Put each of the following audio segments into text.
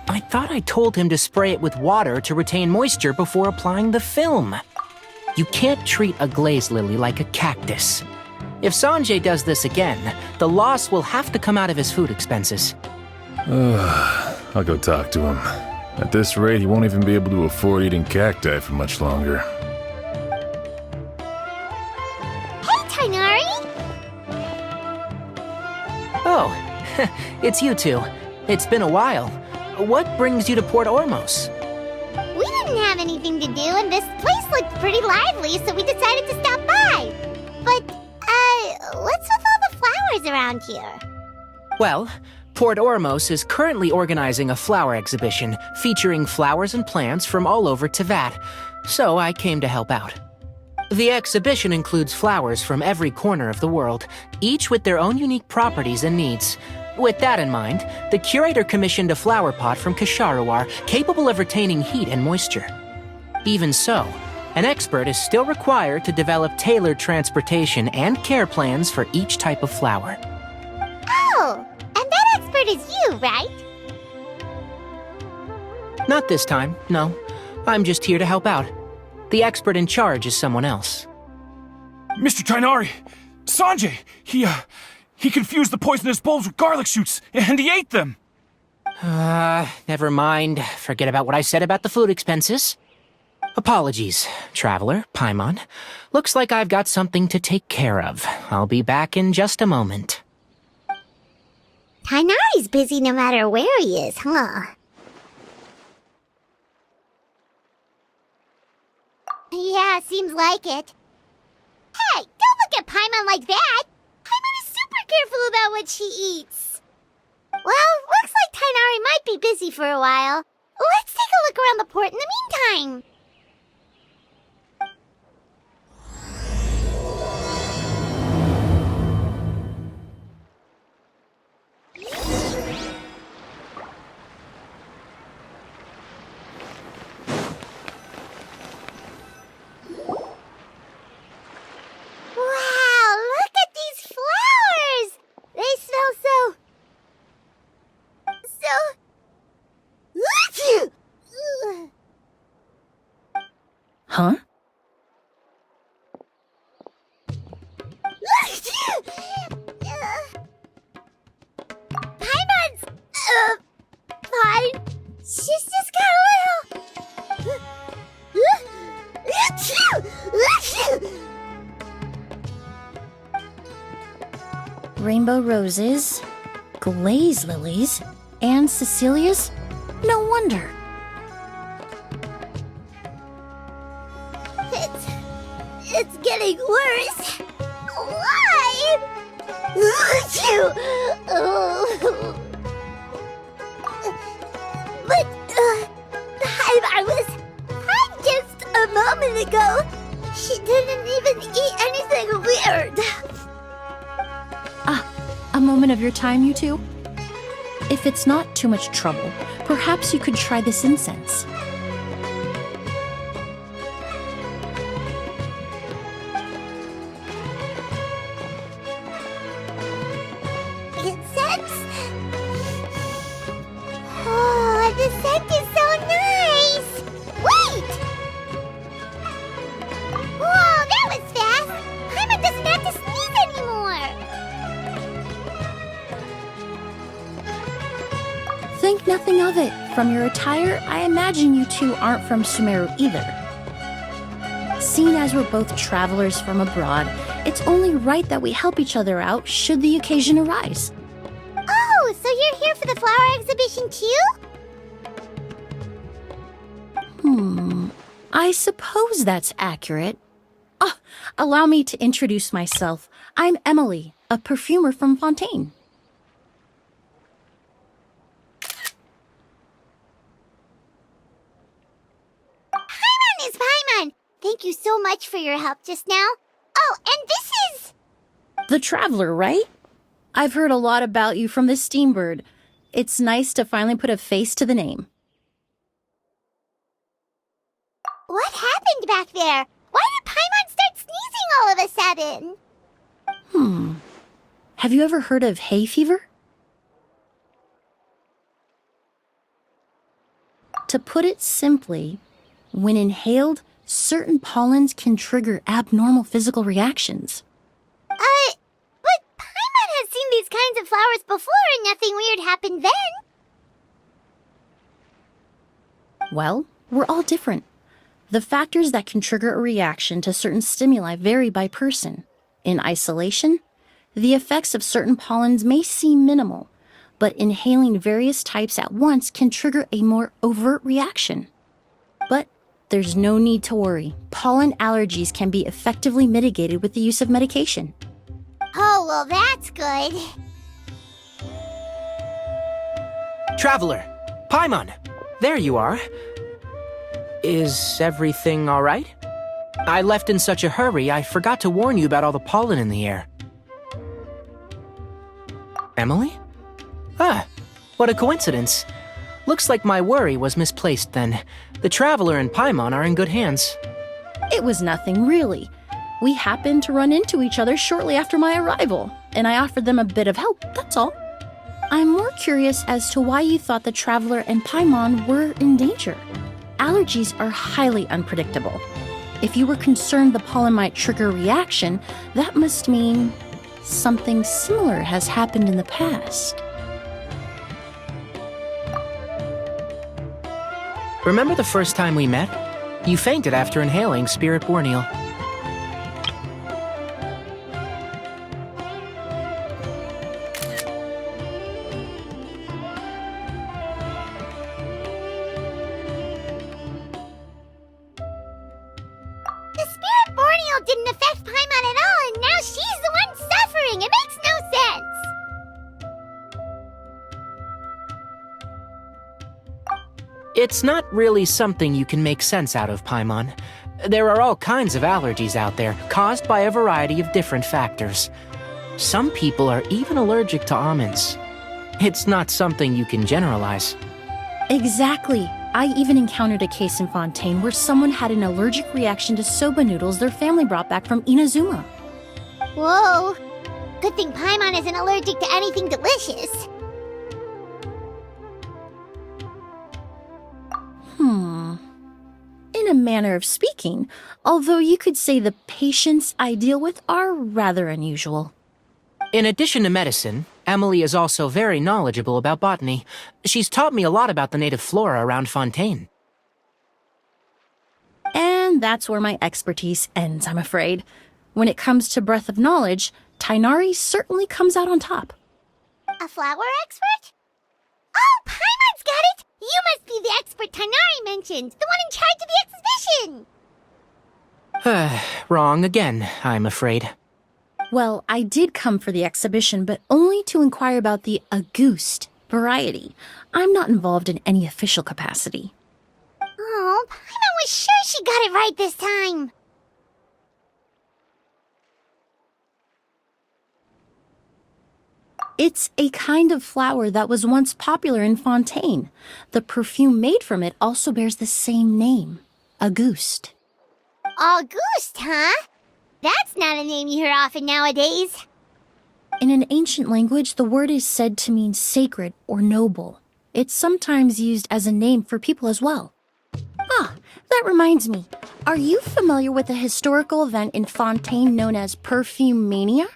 I thought I told him to spray it with water to retain moisture before applying the film. You can't treat a glaze lily like a cactus. If Sanjay does this again, the loss will have to come out of his food expenses. I'll go talk to him. At this rate, he won't even be able to afford eating cacti for much longer. Hey, Tainari! Oh, it's you two. It's been a while. What brings you to Port Ormos? We didn't have anything to do, and this place looked pretty lively, so we decided to stop by. But, what's with all the flowers around here? Well, Port Ormos is currently organizing a flower exhibition featuring flowers and plants from all over Teyvat, so I came to help out. The exhibition includes flowers from every corner of the world, each with their own unique properties and needs. With that in mind, the curator commissioned a flower pot from Kasharawar capable of retaining heat and moisture. Even so, an expert is still required to develop tailored transportation and care plans for each type of flower. Oh, and that expert is you, right? Not this time, no. I'm just here to help out. The expert in charge is someone else. Mr. Tainari! Sanjay! He confused the poisonous bulbs with garlic shoots, and he ate them! Never mind. Forget about what I said about the food expenses. Apologies, Traveler, Paimon. Looks like I've got something to take care of. I'll be back in just a moment. Tainari's busy no matter where he is, huh? Yeah, seems like it. Hey, don't look at Paimon like that! Paimon is super careful about what she eats. Well, looks like Tainari might be busy for a while. Let's take a look around the port in the meantime. Wow, look at these flowers! They smell so... Huh? Paimon's... fine. She's just got a little... Rainbow roses, glaze lilies, and Cecilia's? No wonder. It's getting worse. Why? But, I was fine just a moment ago. She didn't even eat anything weird. A moment of your time, you two? If it's not too much trouble, perhaps you could try this incense. Incense? Oh, the scent is so nice! Wait! Whoa, that was fast! Paimon doesn't have to sneeze anymore! Think nothing of it. From your attire, I imagine you two aren't from Sumeru either. Seeing as we're both travelers from abroad, it's only right that we help each other out should the occasion arise. Oh, so you're here for the flower exhibition too? I suppose that's accurate. Ah, allow me to introduce myself. I'm Emilie, a perfumer from Fontaine. Paimon is Paimon! Thank you so much for your help just now. Oh, and this is... The Traveler, right? I've heard a lot about you from the Steambird. It's nice to finally put a face to the name. What happened back there? Why did Paimon start sneezing all of a sudden? Have you ever heard of hay fever? To put it simply, when inhaled, certain pollens can trigger abnormal physical reactions. But Paimon has seen these kinds of flowers before and nothing weird happened then. Well, we're all different. The factors that can trigger a reaction to certain stimuli vary by person. In isolation, the effects of certain pollens may seem minimal, but inhaling various types at once can trigger a more overt reaction. But there's no need to worry. Pollen allergies can be effectively mitigated with the use of medication. Oh, well, that's good. Traveler, Paimon, there you are. Is everything all right? I left in such a hurry, I forgot to warn you about all the pollen in the air. Emilie? Ah, what a coincidence. Looks like my worry was misplaced then. The Traveler and Paimon are in good hands. It was nothing, really. We happened to run into each other shortly after my arrival, and I offered them a bit of help, that's all. I'm more curious as to why you thought the Traveler and Paimon were in danger. Allergies are highly unpredictable. If you were concerned the pollen might trigger a reaction, that must mean something similar has happened in the past. Remember the first time we met? You fainted after inhaling Spirit Borneal. The Spirit Borneal didn't affect Paimon at all, and now she's the one suffering. It makes no sense. It's not really something you can make sense out of, Paimon. There are all kinds of allergies out there, caused by a variety of different factors. Some people are even allergic to almonds. It's not something you can generalize. Exactly. I even encountered a case in Fontaine where someone had an allergic reaction to soba noodles their family brought back from Inazuma. Whoa. Good thing Paimon isn't allergic to anything delicious. In a manner of speaking, although you could say the patients I deal with are rather unusual. In addition to medicine, Emilie is also very knowledgeable about botany. She's taught me a lot about the native flora around Fontaine. And that's where my expertise ends, I'm afraid. When it comes to breadth of knowledge, Tainari certainly comes out on top. A flower expert? Oh, Paimon's got it! You must be the expert Tainari mentioned, the one in charge of the exhibition! Wrong again, I'm afraid. Well, I did come for the exhibition, but only to inquire about the Auguste variety. I'm not involved in any official capacity. Oh, Paimon was sure she got it right this time. It's a kind of flower that was once popular in Fontaine. The perfume made from it also bears the same name, Auguste. Auguste, huh? That's not a name you hear often nowadays. In an ancient language, the word is said to mean sacred or noble. It's sometimes used as a name for people as well. Ah, that reminds me. Are you familiar with a historical event in Fontaine known as Perfume Mania?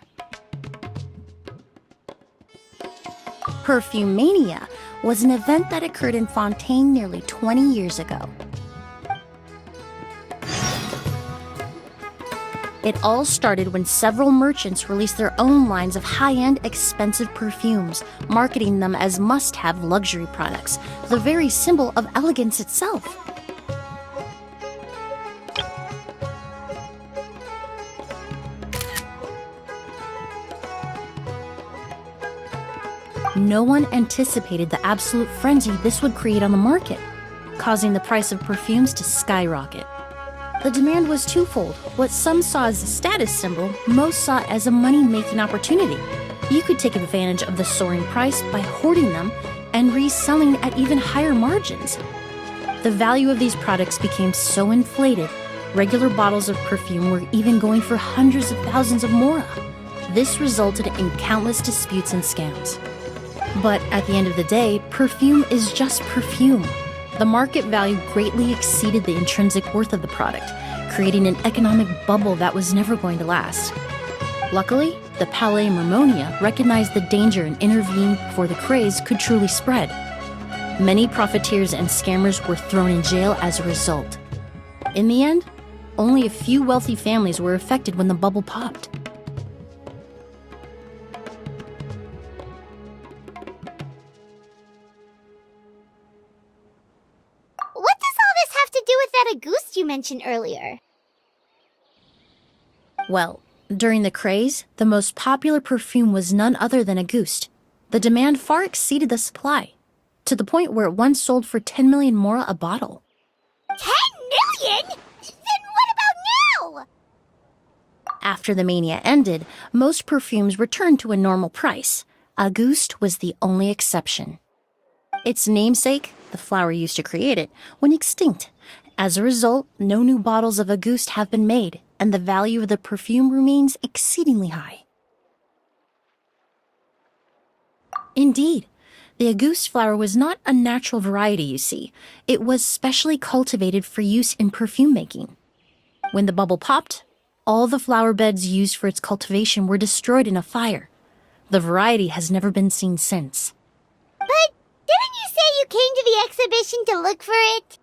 Perfume Mania was an event that occurred in Fontaine nearly 20 years ago. It all started when several merchants released their own lines of high-end, expensive perfumes, marketing them as must-have luxury products, the very symbol of elegance itself. No one anticipated the absolute frenzy this would create on the market, causing the price of perfumes to skyrocket. The demand was twofold. What some saw as a status symbol, most saw as a money-making opportunity. You could take advantage of the soaring price by hoarding them and reselling at even higher margins. The value of these products became so inflated, regular bottles of perfume were even going for hundreds of thousands of mora. This resulted in countless disputes and scams. But at the end of the day, perfume is just perfume. The market value greatly exceeded the intrinsic worth of the product, creating an economic bubble that was never going to last. Luckily, the Palais Mermonia recognized the danger and intervened before the craze could truly spread. Many profiteers and scammers were thrown in jail as a result. In the end, only a few wealthy families were affected when the bubble popped. What does all this have to do with that Auguste you mentioned earlier? Well, during the craze, the most popular perfume was none other than Auguste. The demand far exceeded the supply, to the point where it once sold for 10 million mora a bottle. 10 million? Then what about now? After the mania ended, most perfumes returned to a normal price. Auguste was the only exception. Its namesake, the flower used to create it, went extinct. As a result, no new bottles of Auguste have been made, and the value of the perfume remains exceedingly high. Indeed, the Auguste flower was not a natural variety, you see. It was specially cultivated for use in perfume making. When the bubble popped, all the flower beds used for its cultivation were destroyed in a fire. The variety has never been seen since. But didn't you say you came to the exhibition to look for it?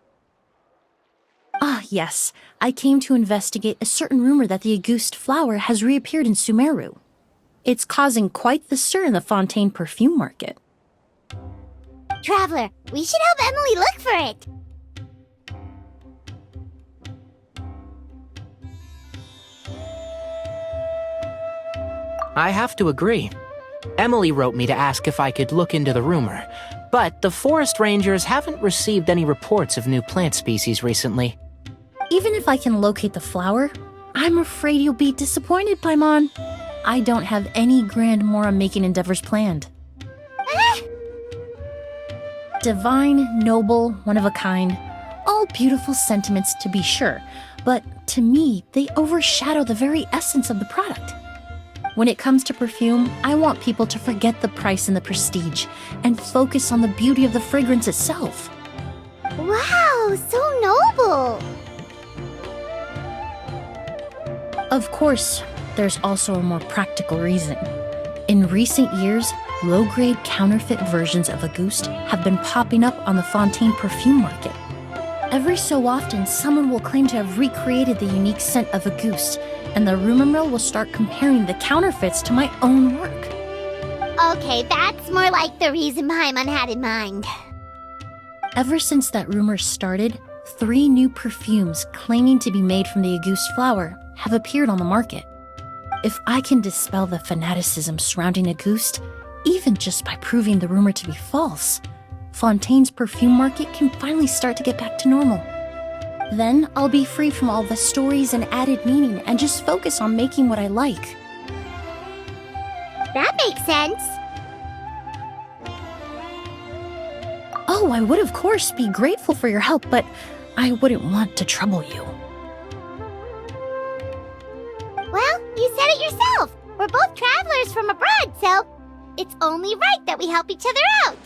Ah, yes. I came to investigate a certain rumor that the Auguste flower has reappeared in Sumeru. It's causing quite the stir in the Fontaine perfume market. Traveler, we should help Emilie look for it. I have to agree. Emilie wrote me to ask if I could look into the rumor, but the forest rangers haven't received any reports of new plant species recently. Even if I can locate the flower, I'm afraid you'll be disappointed, Paimon. I don't have any grand mora-making endeavors planned. Divine, noble, one of a kind, all beautiful sentiments to be sure, but to me, they overshadow the very essence of the product. When it comes to perfume, I want people to forget the price and the prestige, and focus on the beauty of the fragrance itself. Wow, so noble. Of course, there's also a more practical reason. In recent years, low-grade counterfeit versions of Auguste have been popping up on the Fontaine perfume market. Every so often, someone will claim to have recreated the unique scent of Auguste, and the rumor mill will start comparing the counterfeits to my own work. Okay, that's more like the reason Paimon had in mind. Ever since that rumor started, 3 new perfumes claiming to be made from the Auguste flower have appeared on the market. If I can dispel the fanaticism surrounding Auguste, even just by proving the rumor to be false, Fontaine's perfume market can finally start to get back to normal. Then I'll be free from all the stories and added meaning and just focus on making what I like. That makes sense. Oh, I would of course be grateful for your help, but I wouldn't want to trouble you. Well, you said it yourself. We're both travelers from abroad, so it's only right that we help each other out.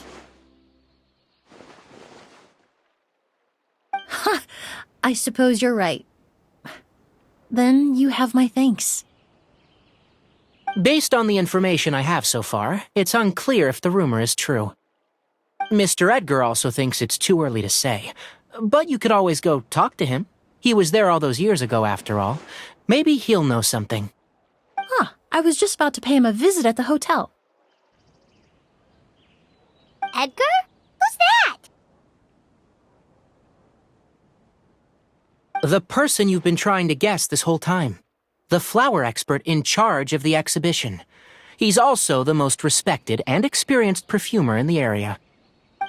Ha! I suppose you're right. Then you have my thanks. Based on the information I have so far, it's unclear if the rumor is true. Mr. Edgar also thinks it's too early to say, but you could always go talk to him. He was there all those years ago, after all. Maybe he'll know something. Huh, I was just about to pay him a visit at the hotel. Edgar? Who's that? The person you've been trying to guess this whole time. The flower expert in charge of the exhibition. He's also the most respected and experienced perfumer in the area.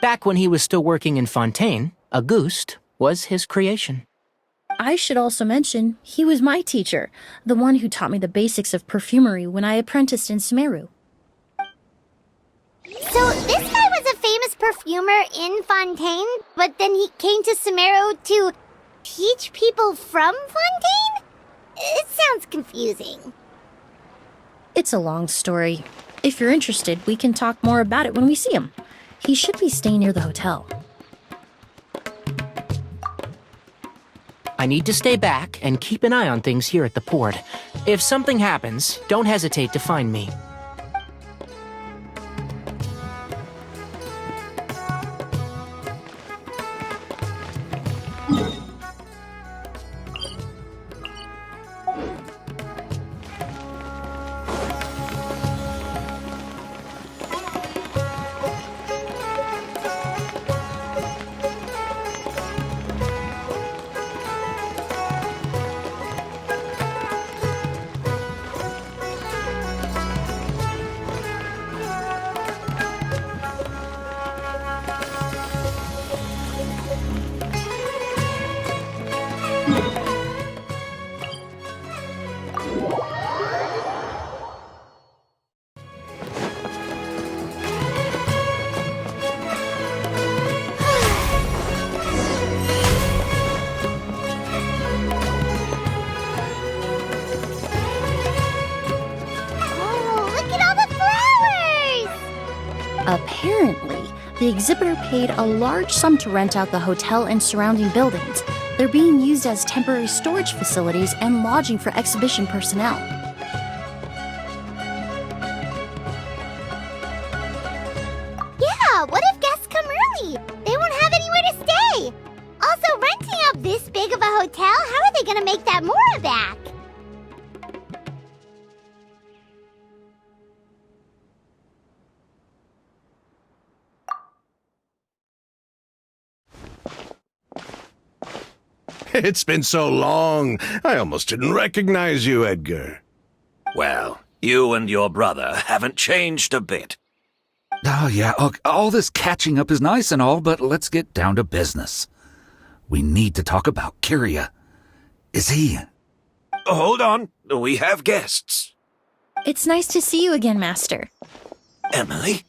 Back when he was still working in Fontaine, Auguste was his creation. I should also mention, he was my teacher, the one who taught me the basics of perfumery when I apprenticed in Sumeru. So this guy was a famous perfumer in Fontaine, but then he came to Sumeru to teach people from Fontaine? It sounds confusing. It's a long story. If you're interested, we can talk more about it when we see him. He should be staying near the hotel. I need to stay back and keep an eye on things here at the port. If something happens, don't hesitate to find me. Oh, look at all the flowers! Apparently, the exhibitor paid a large sum to rent out the hotel and surrounding buildings. They're being used as temporary storage facilities and lodging for exhibition personnel. Yeah, what if guests come early? They won't have anywhere to stay. Also, renting out this big of a hotel, how are they gonna make that more back? It's been so long, I almost didn't recognize you, Edgar. Well, you and your brother haven't changed a bit. Oh, yeah, look, all this catching up is nice and all, but let's get down to business. We need to talk about Kyria. Is he... Hold on, we have guests. It's nice to see you again, Master. Emilie?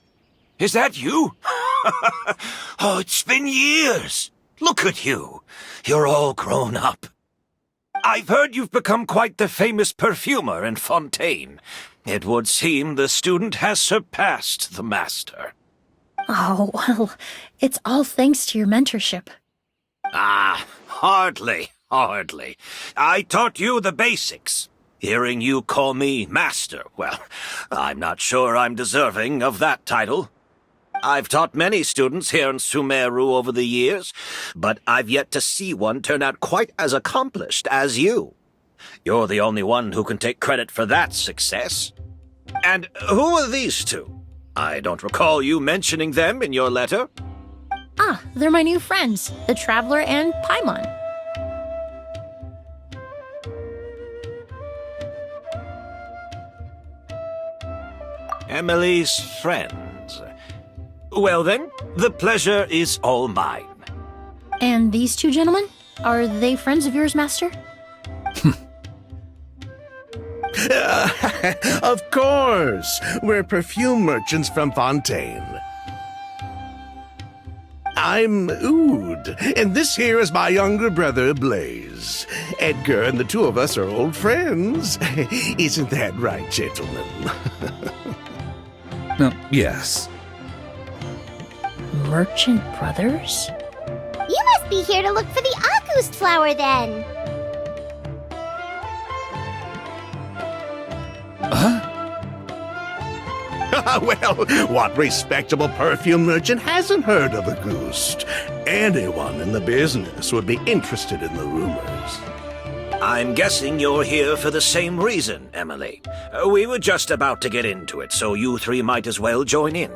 Is that you? Oh, it's been years. Look at you. You're all grown up. I've heard you've become quite the famous perfumer in Fontaine. It would seem the student has surpassed the master. Oh, well, it's all thanks to your mentorship. Ah, hardly. I taught you the basics. Hearing you call me master, well, I'm not sure I'm deserving of that title. I've taught many students here in Sumeru over the years, but I've yet to see one turn out quite as accomplished as you. You're the only one who can take credit for that success. And who are these two? I don't recall you mentioning them in your letter. Ah, they're my new friends, the Traveler and Paimon. Emilie's friends. Well then, the pleasure is all mine. And these two gentlemen? Are they friends of yours, Master? Of course! We're perfume merchants from Fontaine. I'm Oud, and this here is my younger brother, Blaze. Edgar and the two of us are old friends. Isn't that right, gentlemen? Yes. Merchant brothers? You must be here to look for the August flower then. Well, what respectable perfume merchant hasn't heard of Auguste? anyone in the business would be interested in the rumors. I'm guessing you're here for the same reason, Emilie. We were just about to get into it, so you three might as well join in.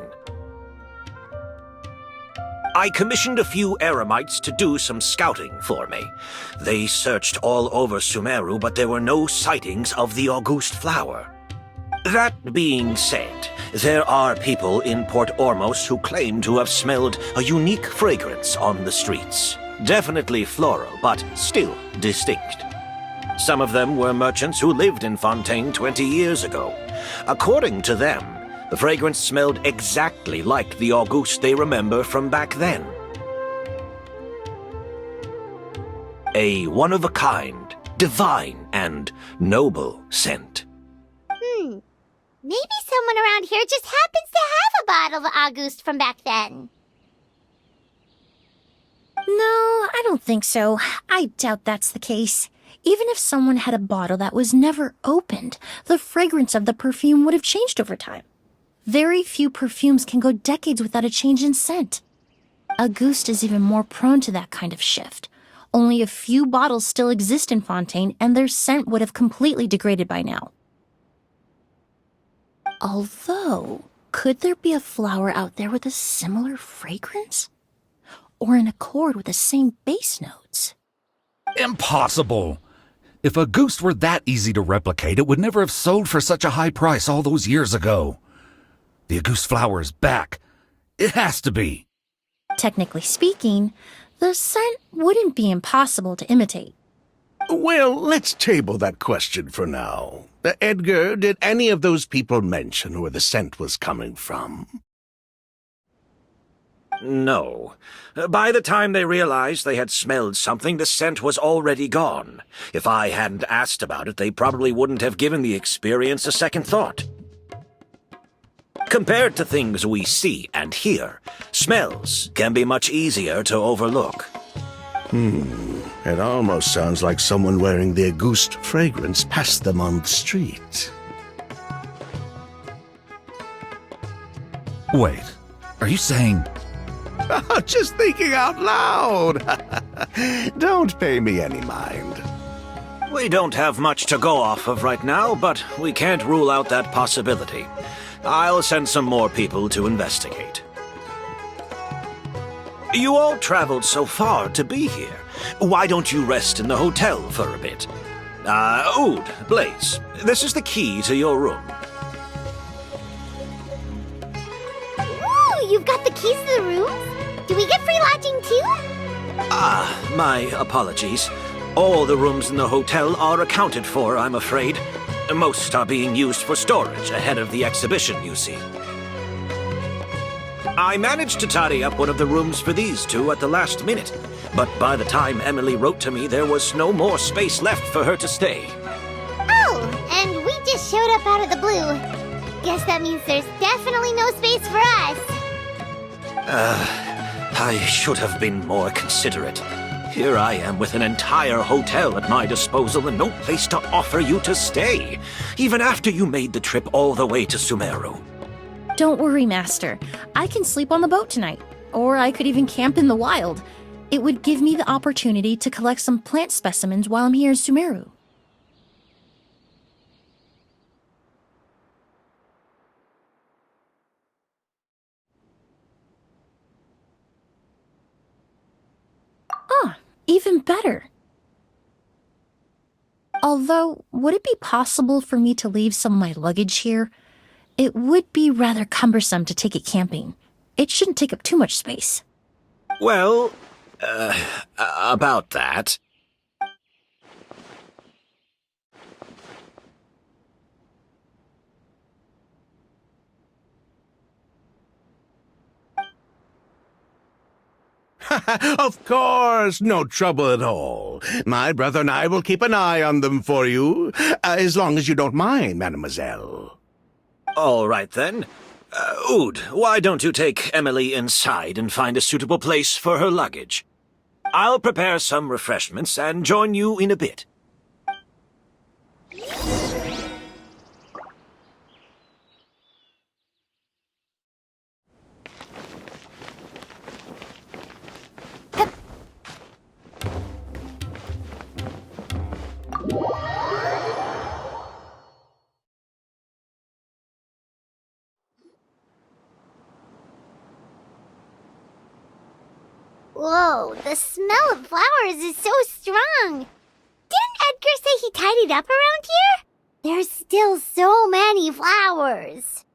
I commissioned a few eremites to do some scouting for me. They searched all over Sumeru, but there were no sightings of the August flower. That being said, there are people in Port Ormos who claim to have smelled a unique fragrance on the streets. Definitely floral, but still distinct. Some of them were merchants who lived in Fontaine 20 years ago. According to them, the fragrance smelled exactly like the August they remember from back then. A one-of-a-kind, divine, and noble scent. Maybe someone around here just happens to have a bottle of August from back then. No, I don't think so. I doubt that's the case. Even if someone had a bottle that was never opened, the fragrance of the perfume would have changed over time. Very few perfumes can go decades without a change in scent. Auguste is even more prone to that kind of shift. Only a few bottles still exist in Fontaine, and their scent would have completely degraded by now. Although, could there be a flower out there with a similar fragrance? Or in accord with the same base notes? Impossible! If a goose were that easy to replicate, it would never have sold for such a high price all those years ago. The Auguste flower is back. It has to be. Technically speaking, the scent wouldn't be impossible to imitate. Well, let's table that question for now. Edgar, did any of those people mention where the scent was coming from? No. By the time they realized they had smelled something, the scent was already gone. If I hadn't asked about it, they probably wouldn't have given the experience a second thought. Compared to things we see and hear, smells can be much easier to overlook. It almost sounds like someone wearing the Auguste fragrance passed them on the street. Wait, are you saying... Just thinking out loud. Don't pay me any mind. We don't have much to go off of right now, but we can't rule out that possibility. I'll send some more people to investigate. You all traveled so far to be here. Why don't you rest in the hotel for a bit? Oud, Blaze, this is the key to your room. Ooh, you've got the keys to the rooms? Do we get free lodging too? My apologies. All the rooms in the hotel are accounted for, I'm afraid. Most are being used for storage ahead of the exhibition, you see. I managed to tidy up one of the rooms for these two at the last minute, but by the time Emilie wrote to me, there was no more space left for her to stay. Oh, and we just showed up out of the blue. Guess that means there's definitely no space for us. I should have been more considerate. Here I am with an entire hotel at my disposal and no place to offer you to stay, even after you made the trip all the way to Sumeru. Don't worry, Master. I can sleep on the boat tonight, or I could even camp in the wild. It would give me the opportunity to collect some plant specimens while I'm here in Sumeru. Even better. Although, would it be possible for me to leave some of my luggage here? It would be rather cumbersome to take it camping. It shouldn't take up too much space. Well, about that. Of course, no trouble at all. My brother and I will keep an eye on them for you, as long as you don't mind, mademoiselle. All right, then. Oud, why don't you take Emilie inside and find a suitable place for her luggage? I'll prepare some refreshments and join you in a bit. Whoa, the smell of flowers is so strong. Didn't Edgar say he tidied up around here? There's still so many flowers.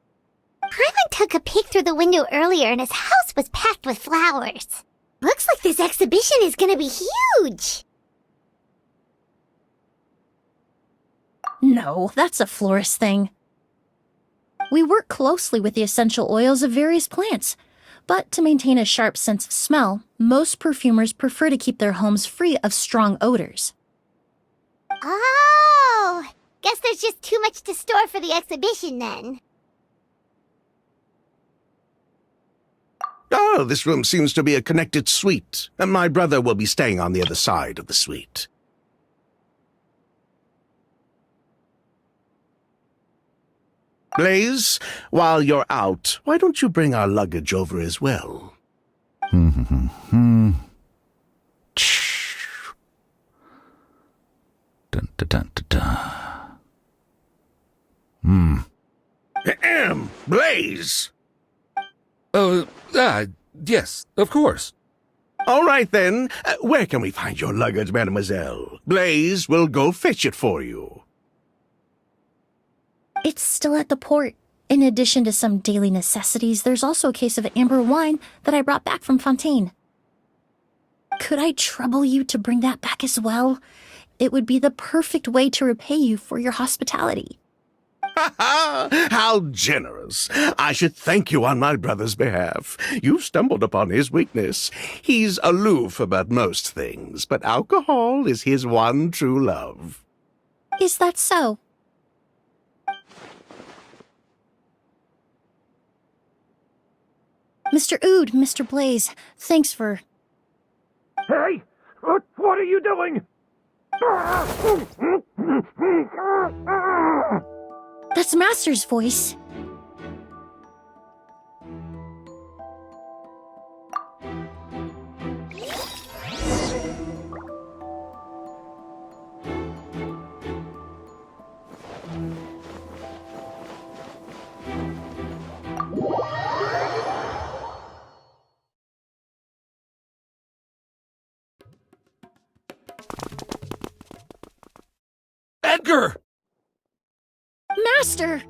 Paimon took a peek through the window earlier and his house was packed with flowers. Looks like this exhibition is gonna be huge. No, that's a florist thing. We work closely with the essential oils of various plants, but to maintain a sharp sense of smell, most perfumers prefer to keep their homes free of strong odors. Oh, guess there's just too much to store for the exhibition then. Oh, this room seems to be a connected suite, and my brother will be staying on the other side of the suite. Blaze, while you're out, why don't you bring our luggage over as well? Dun, dun, dun, dun, dun. Ahem, Blaze! Yes, of course. All right, then. Where can we find your luggage, mademoiselle? Blaze will go fetch it for you. It's still at the port. In addition to some daily necessities, there's also a case of amber wine that I brought back from Fontaine. Could I trouble you to bring that back as well? It would be the perfect way to repay you for your hospitality. Ha ha! How generous! I should thank you on my brother's behalf. You stumbled upon his weakness. He's aloof about most things, but alcohol is his one true love. Is that so? Mr. Ood, Mr. Blaze, thanks for... Hey! What are you doing? That's Master's voice. Edgar! Master!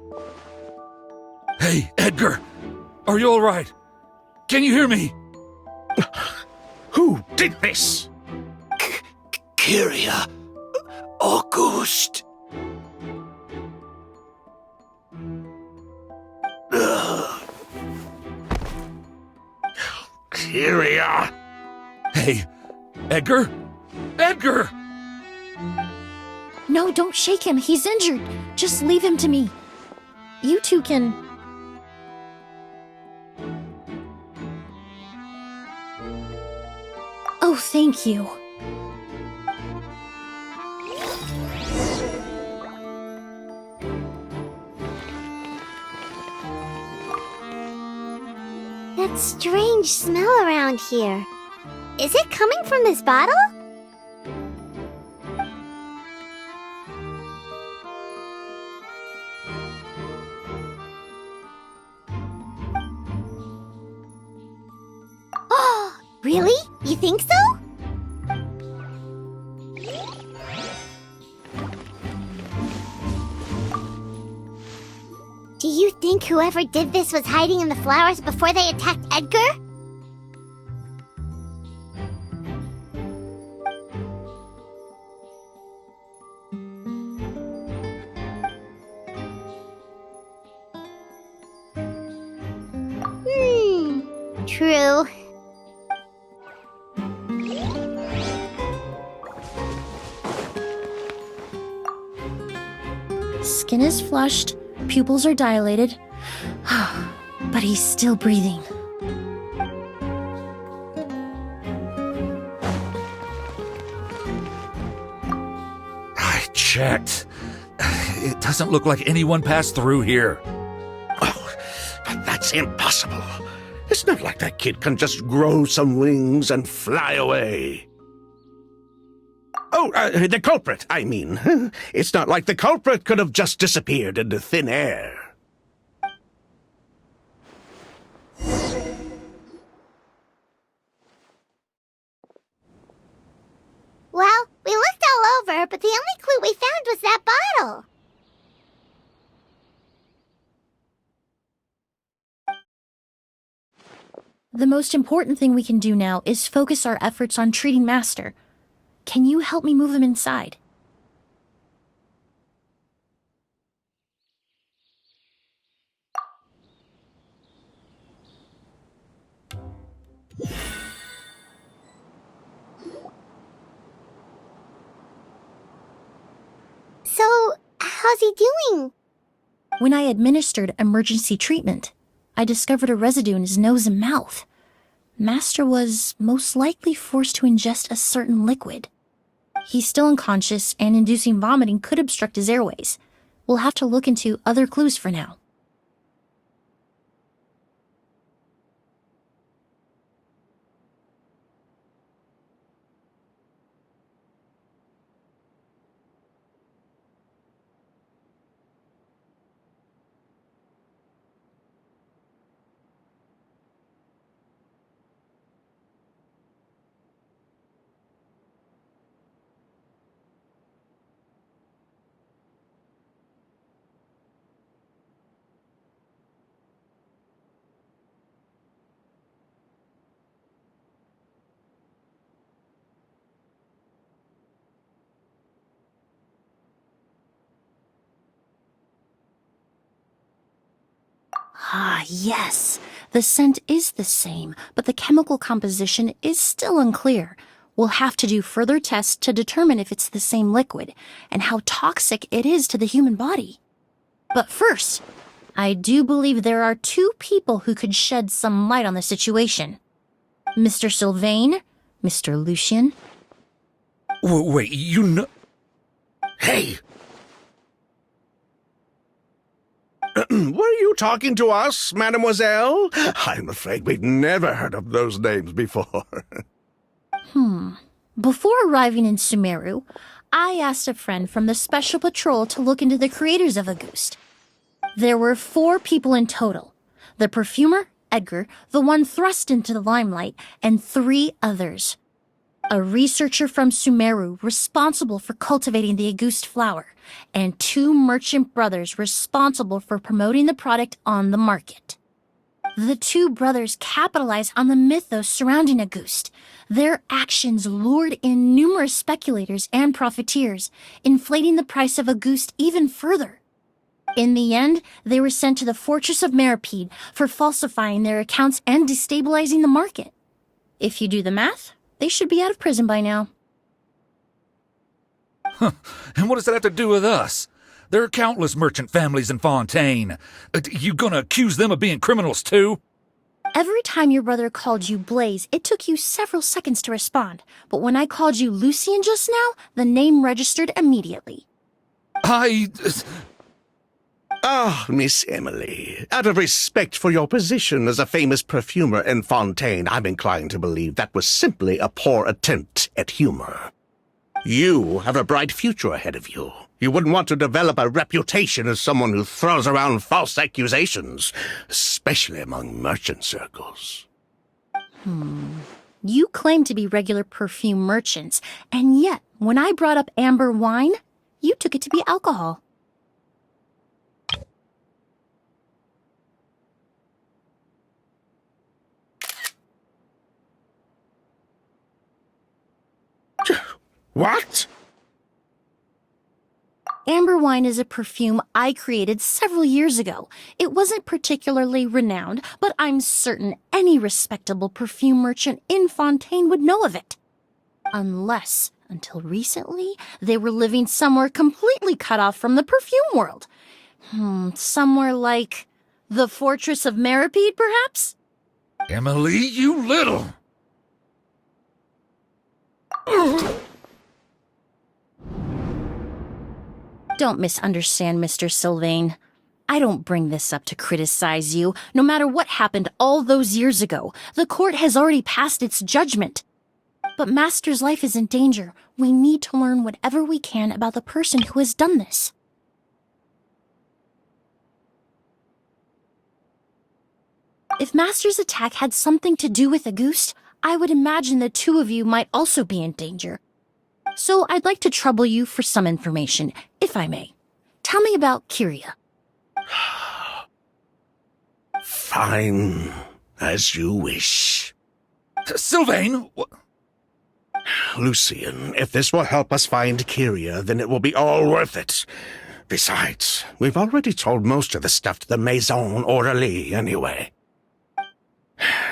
Hey, Edgar! Are you all right? Can you hear me? Who did this? Kyria. August. Kyria! Hey, Edgar? Edgar! No, don't shake him. He's injured. Just leave him to me. You two can... Oh, thank you. That strange smell around here. Is it coming from this bottle? Oh, really? You think so? Do you think whoever did this was hiding in the flowers before they attacked Edgar? True. Skin is flushed, pupils are dilated, but he's still breathing. I checked. It doesn't look like anyone passed through here. Oh, that's impossible. It's not like that kid can just grow some wings and fly away. Oh, the culprit, I mean. It's not like the culprit could have just disappeared into thin air. Well, we looked all over, but the only clue we found was that bottle. The most important thing we can do now is focus our efforts on treating Master. Can you help me move him inside? So, how's he doing? When I administered emergency treatment, I discovered a residue in his nose and mouth. Master was most likely forced to ingest a certain liquid. He's still unconscious, and inducing vomiting could obstruct his airways. We'll have to look into other clues for now. Ah, yes. The scent is the same, but the chemical composition is still unclear. We'll have to do further tests to determine if it's the same liquid and how toxic it is to the human body. But first, I do believe there are two people who could shed some light on the situation. Mr. Sylvain, Mr. Lucien. Wait, you know... Hey! Were you talking to us, mademoiselle? I'm afraid we'd never heard of those names before. Before arriving in Sumeru, I asked a friend from the Special Patrol to look into the creators of Auguste. There were 4 people in total. The perfumer, Edgar, the one thrust into the limelight, and 3 others. A researcher from Sumeru responsible for cultivating the Auguste flower, and 2 merchant brothers responsible for promoting the product on the market. The 2 brothers capitalized on the mythos surrounding Auguste. Their actions lured in numerous speculators and profiteers, inflating the price of Auguste even further. In the end, they were sent to the Fortress of Meripede for falsifying their accounts and destabilizing the market. If you do the math, they should be out of prison by now. And what does that have to do with us? There are countless merchant families in Fontaine. You gonna accuse them of being criminals too? Every time your brother called you Blaze, it took you several seconds to respond. But when I called you Lucien just now, the name registered immediately. Ah, Miss Emilie, out of respect for your position as a famous perfumer in Fontaine, I'm inclined to believe that was simply a poor attempt at humor. You have a bright future ahead of you. You wouldn't want to develop a reputation as someone who throws around false accusations, especially among merchant circles. You claim to be regular perfume merchants, and yet, when I brought up amber wine, you took it to be alcohol. What? Amber wine is a perfume I created several years ago. It wasn't particularly renowned, but I'm certain any respectable perfume merchant in Fontaine would know of it. Unless, until recently, they were living somewhere completely cut off from the perfume world. Somewhere like the Fortress of Meripede, perhaps? Emilie, you little... Don't misunderstand, Mr. Sylvain. I don't bring this up to criticize you. No matter what happened all those years ago, the court has already passed its judgment. But Master's life is in danger. We need to learn whatever we can about the person who has done this. If Master's attack had something to do with Auguste, I would imagine the 2 of you might also be in danger. So I'd like to trouble you for some information, if I may. Tell me about Kyria. Fine, as you wish. Sylvain! Lucian, if this will help us find Kyria, then it will be all worth it. Besides, we've already told most of the stuff to the Maison Orderly anyway.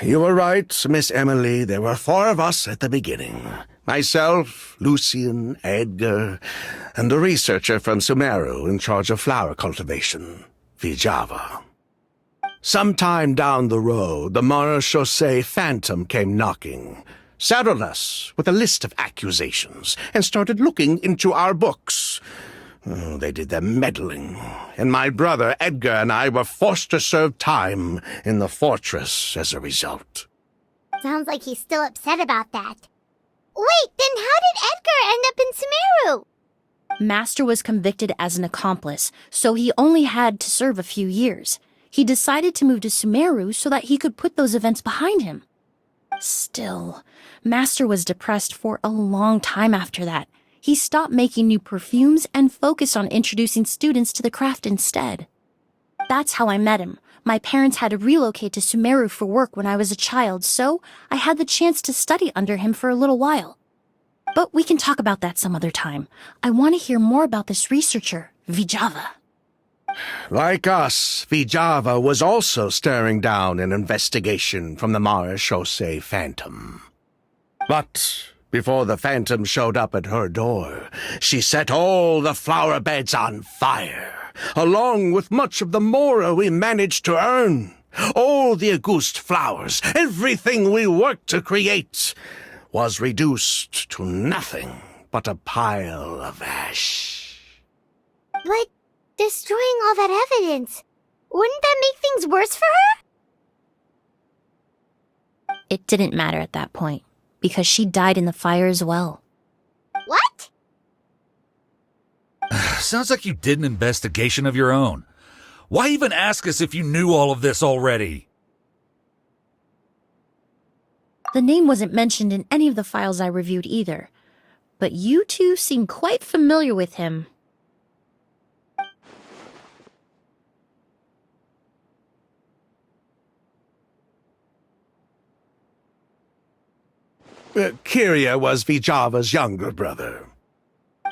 You were right, Miss Emilie. There were 4 of us at the beginning. Myself, Lucian, Edgar, and a researcher from Sumeru in charge of flower cultivation, Vijava. Sometime down the road, the Marechaussee Phantom came knocking, saddled us with a list of accusations, and started looking into our books. Oh, they did their meddling, and my brother Edgar and I were forced to serve time in the fortress as a result. Sounds like he's still upset about that. Wait, then how did Edgar end up in Sumeru? Master was convicted as an accomplice, so he only had to serve a few years. He decided to move to Sumeru so that he could put those events behind him. Still, Master was depressed for a long time after that. He stopped making new perfumes and focused on introducing students to the craft instead. That's how I met him. My parents had to relocate to Sumeru for work when I was a child, so I had the chance to study under him for a little while. But we can talk about that some other time. I want to hear more about this researcher, Vijava. Like us, Vijava was also staring down an investigation from the Marechaussee Phantom. But before the Phantom showed up at her door, she set all the flower beds on fire, along with much of the mora we managed to earn. All the Auguste flowers, everything we worked to create, was reduced to nothing but a pile of ash. But destroying all that evidence, wouldn't that make things worse for her? It didn't matter at that point, because she died in the fire as well. What? Sounds like you did an investigation of your own. Why even ask us if you knew all of this already? The name wasn't mentioned in any of the files I reviewed either, but you two seem quite familiar with him. Kyria was Vijava's younger brother.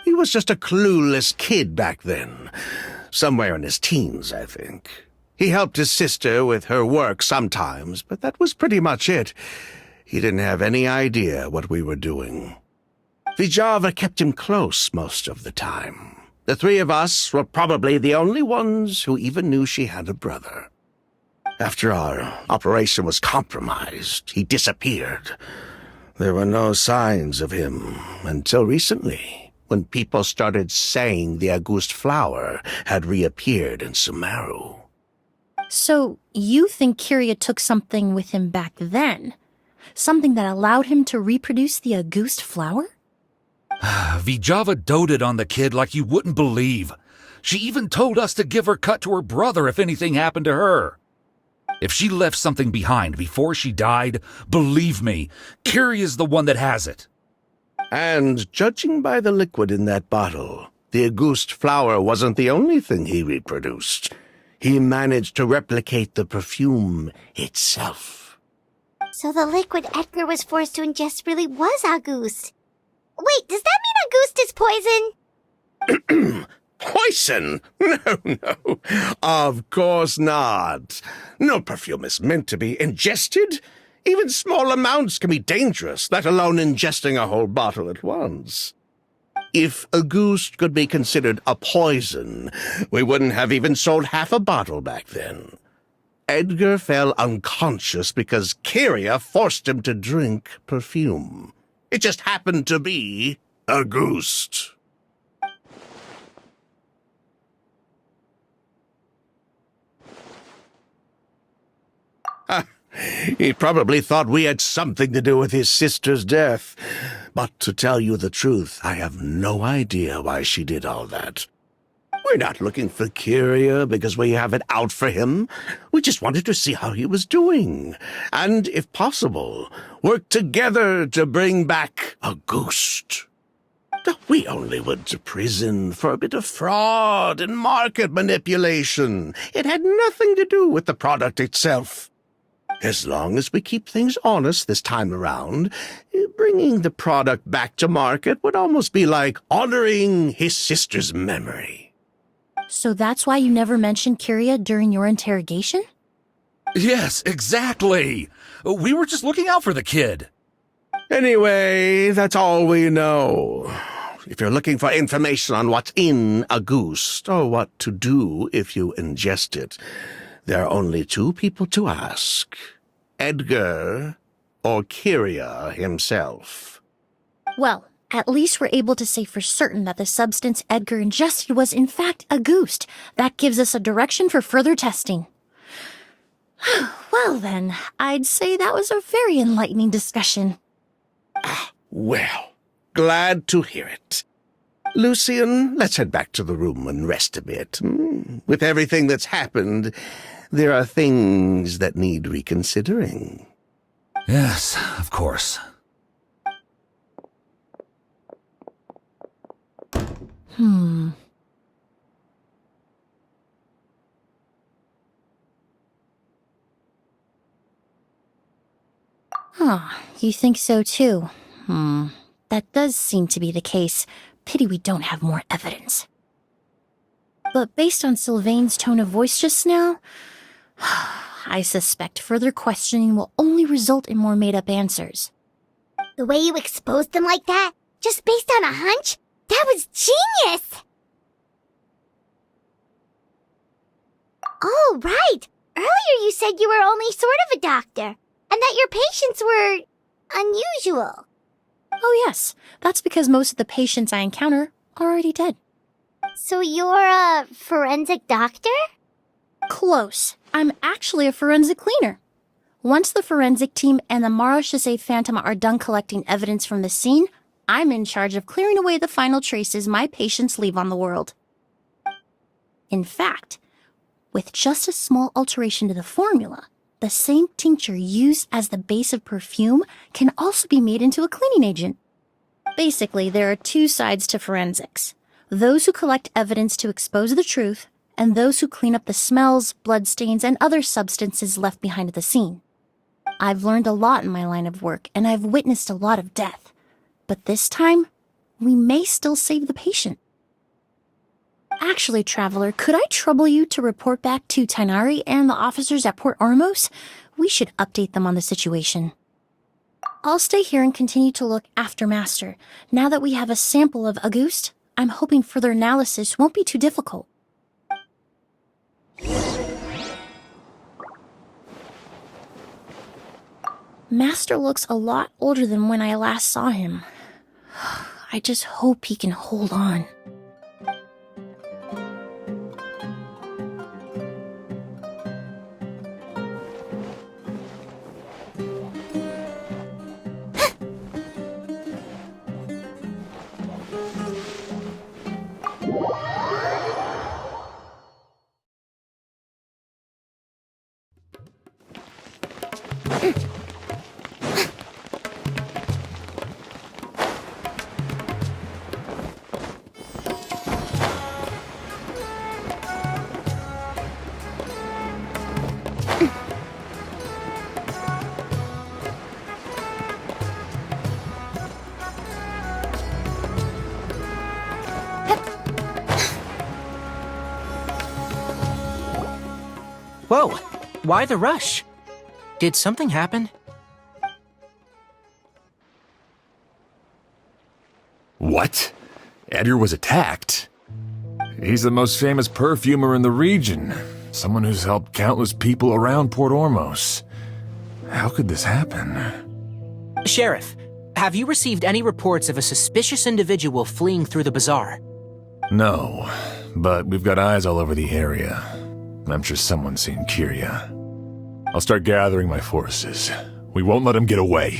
He was just a clueless kid back then. Somewhere in his teens, I think. He helped his sister with her work sometimes, but that was pretty much it. He didn't have any idea what we were doing. Vijava kept him close most of the time. The 3 of us were probably the only ones who even knew she had a brother. After our operation was compromised, he disappeared. There were no signs of him until recently, when people started saying the Auguste flower had reappeared in Sumeru. So, you think Kyria took something with him back then? Something that allowed him to reproduce the Auguste flower? Vijava doted on the kid like you wouldn't believe. She even told us to give her cut to her brother if anything happened to her. If she left something behind before she died, believe me, Kyria's the one that has it. And judging by the liquid in that bottle, the Auguste flower wasn't the only thing he reproduced. He managed to replicate the perfume itself. So the liquid Edgar was forced to ingest really was Auguste. Wait, does that mean Auguste is poison? Poison? No. Of course not. No perfume is meant to be ingested. Even small amounts can be dangerous, let alone ingesting a whole bottle at once. If Auguste could be considered a poison, we wouldn't have even sold half a bottle back then. Edgar fell unconscious because Kyria forced him to drink perfume. It just happened to be Auguste. He probably thought we had something to do with his sister's death. But to tell you the truth, I have no idea why she did all that. We're not looking for Kyria because we have it out for him. We just wanted to see how he was doing. And, if possible, work together to bring back Auguste. We only went to prison for a bit of fraud and market manipulation. It had nothing to do with the product itself. As long as we keep things honest this time around, bringing the product back to market would almost be like honoring his sister's memory. So that's why you never mentioned Kyria during your interrogation? Yes, exactly. We were just looking out for the kid. Anyway, that's all we know. If you're looking for information on what's in a goose, or what to do if you ingest it, there are only two people to ask. Edgar or Kyria himself. Well, at least we're able to say for certain that the substance Edgar ingested was in fact a goose. That gives us a direction for further testing. Well then, I'd say that was a very enlightening discussion. Well, glad to hear it. Lucian, let's head back to the room and rest a bit. With everything that's happened, there are things that need reconsidering. Yes, of course. You think so too? That does seem to be the case. Pity we don't have more evidence. But based on Sylvain's tone of voice just now, I suspect further questioning will only result in more made-up answers. The way you exposed them like that, just based on a hunch, that was genius! Oh, right! Earlier you said you were only sort of a doctor, and that your patients were unusual. Oh yes, that's because most of the patients I encounter are already dead. So you're a forensic doctor? Close. I'm actually a forensic cleaner. Once the forensic team and the Marechaussee Phantom are done collecting evidence from the scene, I'm in charge of clearing away the final traces my patients leave on the world. In fact, with just a small alteration to the formula, the same tincture used as the base of perfume can also be made into a cleaning agent. Basically, there are two sides to forensics. Those who collect evidence to expose the truth, and those who clean up the smells, bloodstains, and other substances left behind at the scene. I've learned a lot in my line of work, and I've witnessed a lot of death. But this time, we may still save the patient. Actually, Traveler, could I trouble you to report back to Tainari and the officers at Port Ormos? We should update them on the situation. I'll stay here and continue to look after Master. Now that we have a sample of Auguste, I'm hoping further analysis won't be too difficult. Master looks a lot older than when I last saw him. I just hope he can hold on. Whoa, why the rush? Did something happen? What? Edgar was attacked? He's the most famous perfumer in the region. Someone who's helped countless people around Port Ormos. How could this happen? Sheriff, have you received any reports of a suspicious individual fleeing through the bazaar? No, but we've got eyes all over the area. I'm sure someone's seen Kyria. I'll start gathering my forces. We won't let him get away.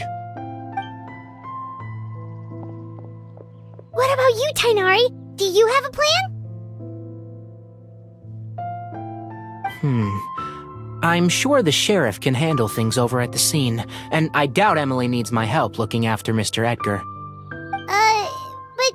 What about you, Tainari? Do you have a plan? I'm sure the sheriff can handle things over at the scene, and I doubt Emilie needs my help looking after Mr. Edgar. But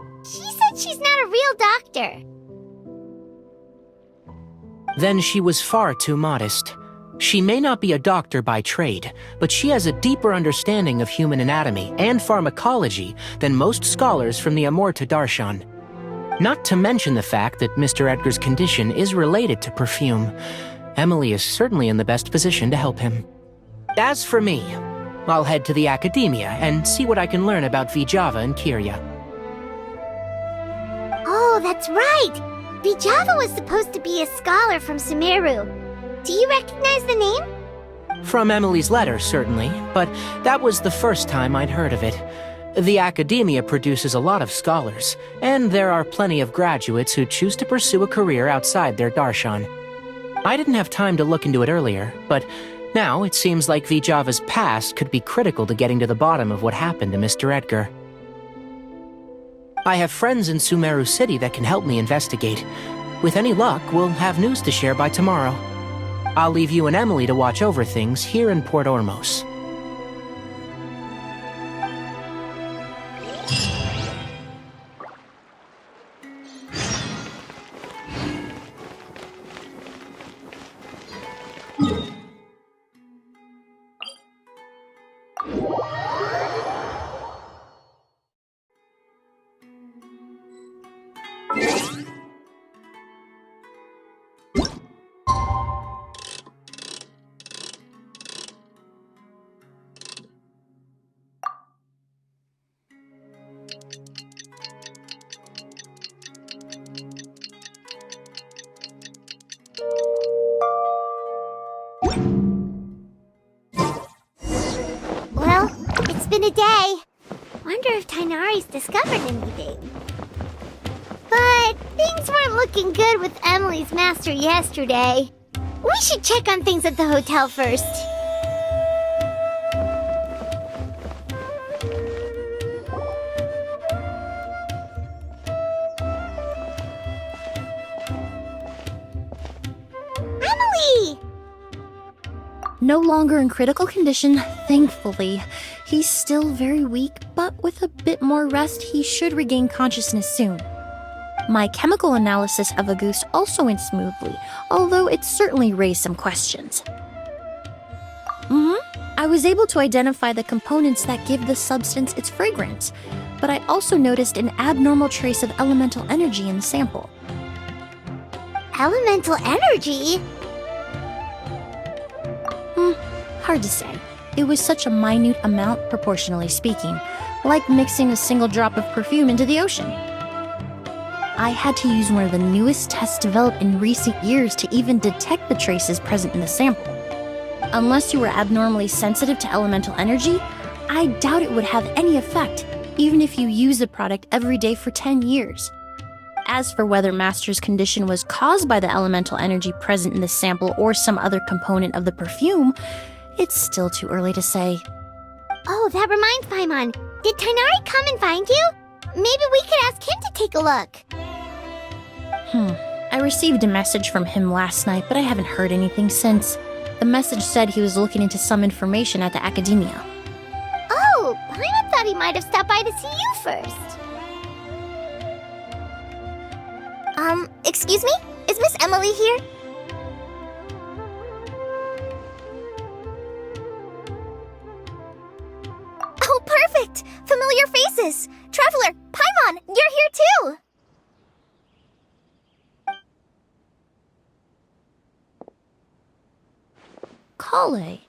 Then she was far too modest. She may not be a doctor by trade, but she has a deeper understanding of human anatomy and pharmacology than most scholars from the Amurta Darshan. Not to mention the fact that Mr. Edgar's condition is related to perfume. Emilie is certainly in the best position to help him. As for me, I'll head to the academia and see what I can learn about Vijava and Kirya. Oh, that's right! Vijava was supposed to be a scholar from Sumeru. Do you recognize the name? From Emilie's letter, certainly, but that was the first time I'd heard of it. The academia produces a lot of scholars, and there are plenty of graduates who choose to pursue a career outside their darshan. I didn't have time to look into it earlier, but now it seems like Vijava's past could be critical to getting to the bottom of what happened to Mr. Edgar. I have friends in Sumeru City that can help me investigate. With any luck, we'll have news to share by tomorrow. I'll leave you and Emilie to watch over things here in Port Ormos. Well, it's been a day. Wonder if Tainari's discovered anything. But things weren't looking good with Emilie's master yesterday. We should check on things at the hotel first. Emilie! No longer in critical condition, thankfully. He's still very weak, but with a bit more rest, he should regain consciousness soon. My chemical analysis of Auguste also went smoothly, although it certainly raised some questions. I was able to identify the components that give the substance its fragrance, but I also noticed an abnormal trace of elemental energy in the sample. Elemental energy? Hard to say. It was such a minute amount, proportionally speaking, like mixing a single drop of perfume into the ocean. I had to use one of the newest tests developed in recent years to even detect the traces present in the sample. Unless you were abnormally sensitive to elemental energy, I doubt it would have any effect, even if you use the product every day for 10 years. As for whether Master's condition was caused by the elemental energy present in the sample or some other component of the perfume, it's still too early to say. Oh, that reminds Paimon. Did Tainari come and find you? Maybe we could ask him to take a look. I received a message from him last night, but I haven't heard anything since. The message said he was looking into some information at the academia. Oh, Paimon thought he might have stopped by to see you first. Excuse me? Is Miss Emilie here? Oh, perfect! Familiar faces! Traveler, Paimon, you're here too! Kale.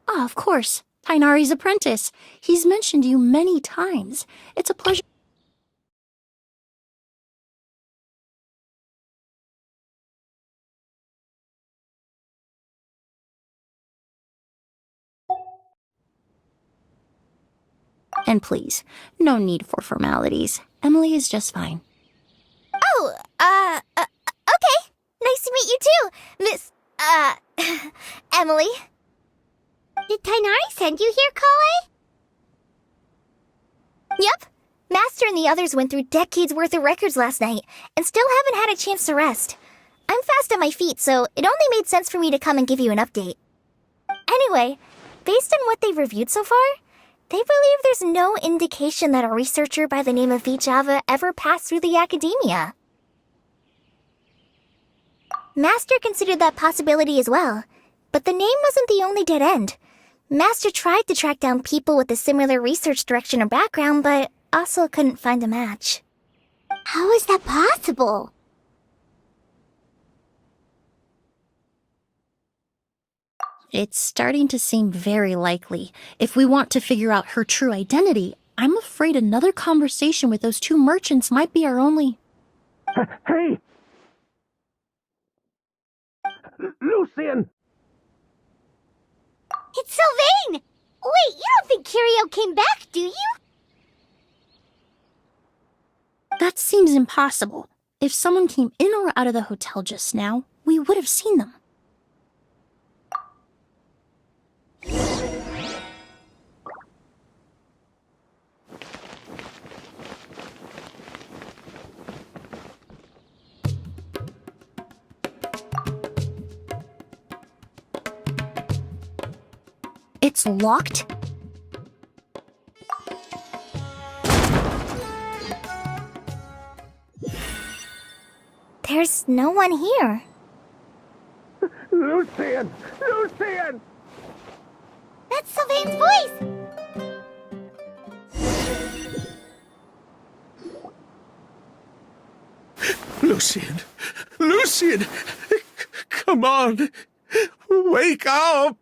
Ah, of course. Tainari's apprentice. He's mentioned you many times. It's a pleasure. And please, no need for formalities. Emilie is just fine. Oh, okay. Nice to meet you too, Miss, Emilie. Did Tainari send you here, Kale? Yep. Master and the others went through decades worth of records last night, and still haven't had a chance to rest. I'm fast on my feet, so it only made sense for me to come and give you an update. Anyway, based on what they've reviewed so far, they believe there's no indication that a researcher by the name of Vijava ever passed through the academia. Master considered that possibility as well. But the name wasn't the only dead end. Master tried to track down people with a similar research direction or background, but also couldn't find a match. How is that possible? It's starting to seem very likely. If we want to figure out her true identity, I'm afraid another conversation with those two merchants might be our only... Hey! Lucian! It's Sylvain! Wait, you don't think Kirio came back, do you? That seems impossible. If someone came in or out of the hotel just now, we would have seen them. It's locked? There's no one here. Lucian! Lucian! That's Sylvain's voice! Lucian! Lucian! Come on! Wake up!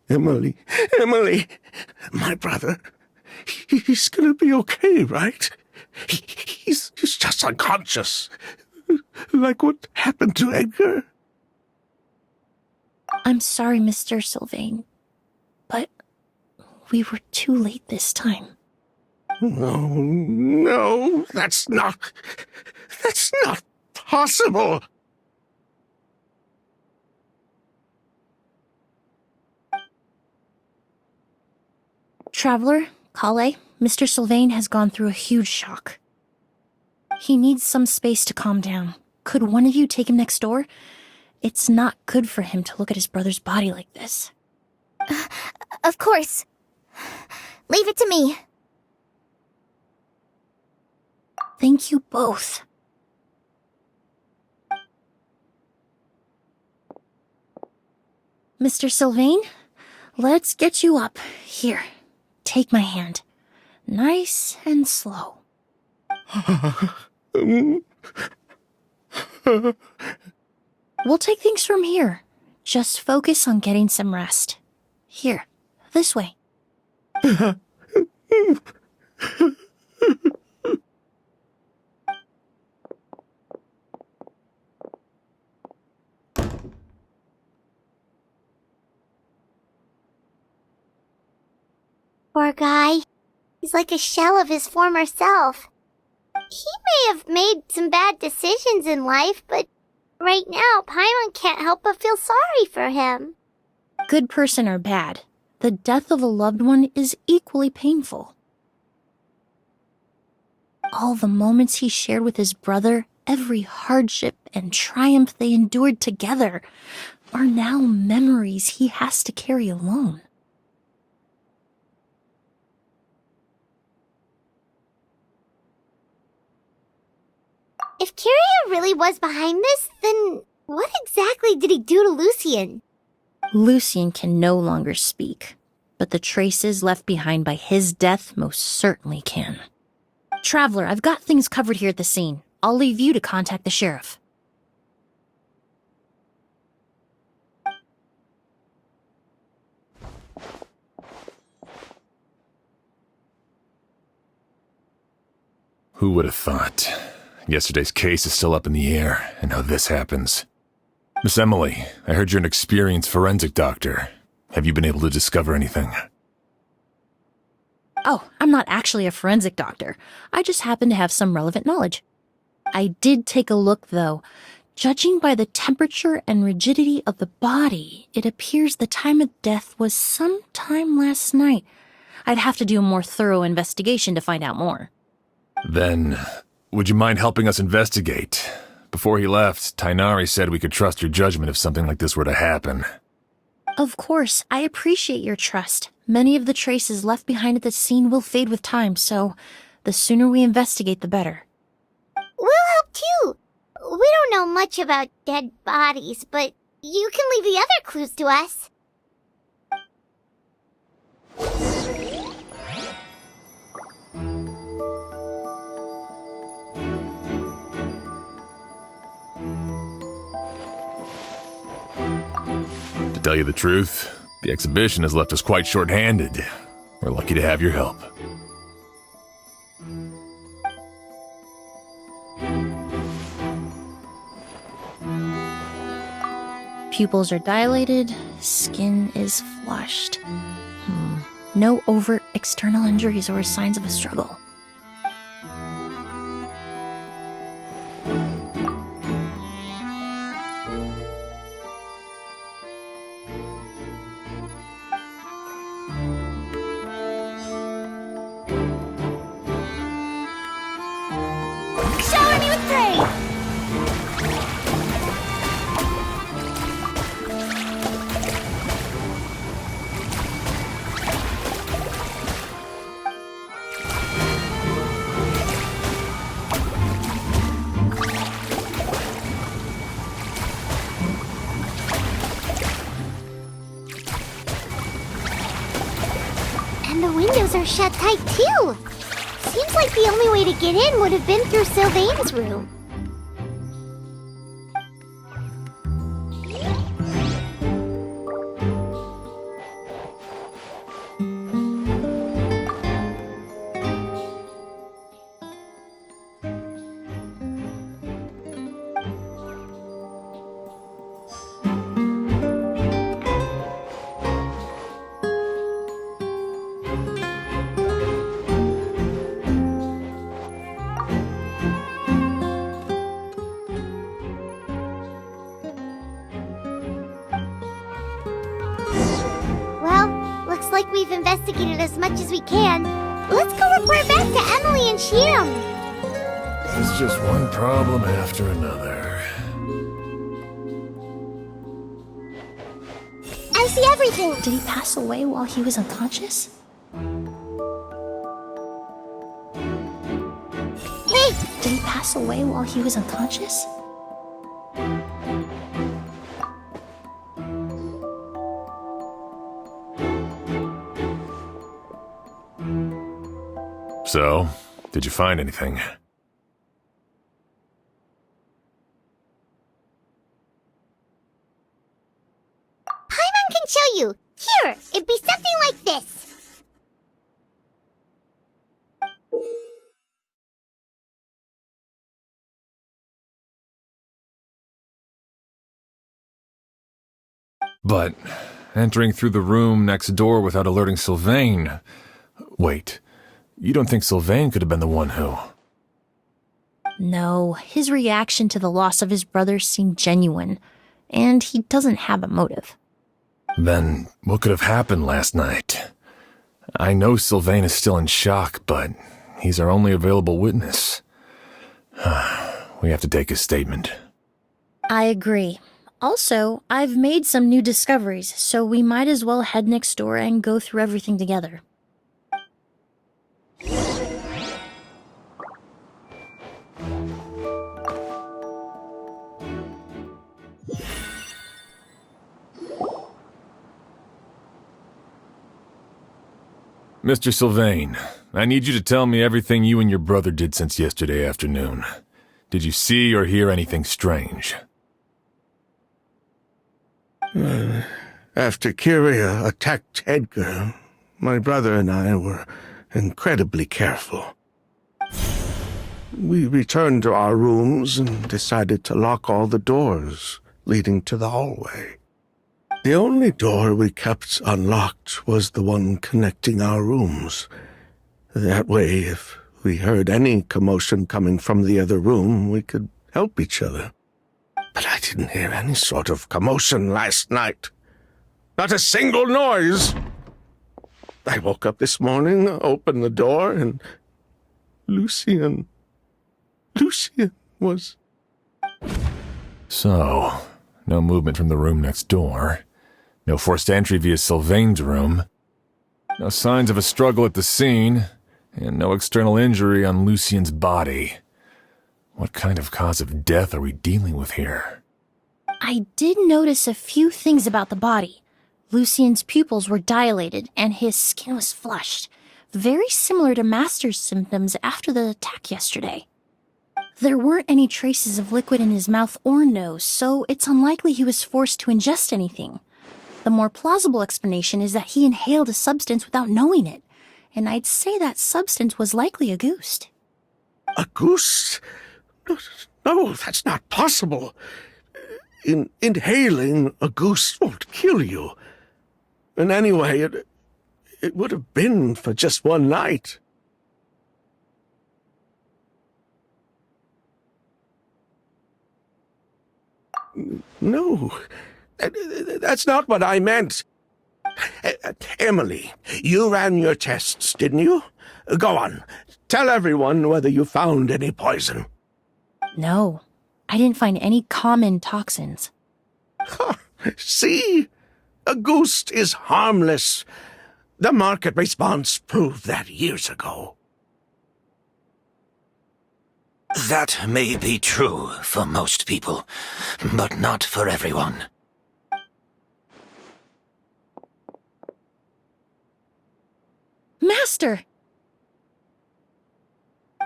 Emilie, Emilie, my brother, he's gonna be okay, right? He's just unconscious. Like what happened to Edgar. I'm sorry, Mr. Sylvain, but we were too late this time. No, that's not possible. Traveler, Kale, Mr. Sylvain has gone through a huge shock. He needs some space to calm down. Could one of you take him next door? It's not good for him to look at his brother's body like this. Of course. Leave it to me. Thank you both. Mr. Sylvain, let's get you up. Here, take my hand. Nice and slow. We'll take things from here. Just focus on getting some rest. Here, this way. Poor guy. He's like a shell of his former self. He may have made some bad decisions in life, but right now, Paimon can't help but feel sorry for him. Good person or bad, the death of a loved one is equally painful. All the moments he shared with his brother, every hardship and triumph they endured together, are now memories he has to carry alone. If Kirio really was behind this, then what exactly did he do to Lucian? Lucian can no longer speak, but the traces left behind by his death most certainly can. Traveler, I've got things covered here at the scene. I'll leave you to contact the sheriff. Who would have thought? Yesterday's case is still up in the air, and now this happens. Miss Emilie, I heard you're an experienced forensic doctor. Have you been able to discover anything? Oh, I'm not actually a forensic doctor. I just happen to have some relevant knowledge. I did take a look, though. Judging by the temperature and rigidity of the body, it appears the time of death was sometime last night. I'd have to do a more thorough investigation to find out more. Then, would you mind helping us investigate? Before he left, Tainari said we could trust your judgment if something like this were to happen. Of course, I appreciate your trust. Many of the traces left behind at the scene will fade with time, so the sooner we investigate, the better. We'll help too. We don't know much about dead bodies, but you can leave the other clues to us. To tell you the truth, the exhibition has left us quite short-handed. We're lucky to have your help. Pupils are dilated, skin is flushed. No overt external injuries or signs of a struggle. Shower me with praise! And the windows are shut tight too. Seems like the only way to get in would have been through Sylvain's room. Looks like we've investigated as much as we can. Let's go report back to Emilie and Shim. It's just one problem after another. I see everything. Did he pass away while he was unconscious? Hey! Did he pass away while he was unconscious? So, did you find anything? Paimon can show you. Here, it'd be something like this. But entering through the room next door without alerting Sylvain... Wait, you don't think Sylvain could have been the one who... No, his reaction to the loss of his brother seemed genuine, and he doesn't have a motive. Then what could have happened last night? I know Sylvain is still in shock, but he's our only available witness. We have to take his statement. I agree. Also, I've made some new discoveries, so we might as well head next door and go through everything together. Mr. Sylvain, I need you to tell me everything you and your brother did since yesterday afternoon. Did you see or hear anything strange? After Kyria attacked Edgar, my brother and I were incredibly careful. We returned to our rooms and decided to lock all the doors leading to the hallway. The only door we kept unlocked was the one connecting our rooms. That way, if we heard any commotion coming from the other room, we could help each other. But I didn't hear any sort of commotion last night. Not a single noise. I woke up this morning, opened the door, and Lucien Lucien was... So, no movement from the room next door. No forced entry via Sylvain's room. No signs of a struggle at the scene. And no external injury on Lucien's body. What kind of cause of death are we dealing with here? I did notice a few things about the body. Lucien's pupils were dilated and his skin was flushed, very similar to Master's symptoms after the attack yesterday. There weren't any traces of liquid in his mouth or nose, so it's unlikely he was forced to ingest anything. The more plausible explanation is that he inhaled a substance without knowing it, and I'd say that substance was likely a ghost. A goose? No, that's not possible. Inhaling a goose won't kill you. And anyway, it would have been for just one night. No, that's not what I meant. Emilie, you ran your tests, didn't you? Go on, tell everyone whether you found any poison. No, I didn't find any common toxins. See? A ghost is harmless. The market response proved that years ago. That may be true for most people, but not for everyone. Master!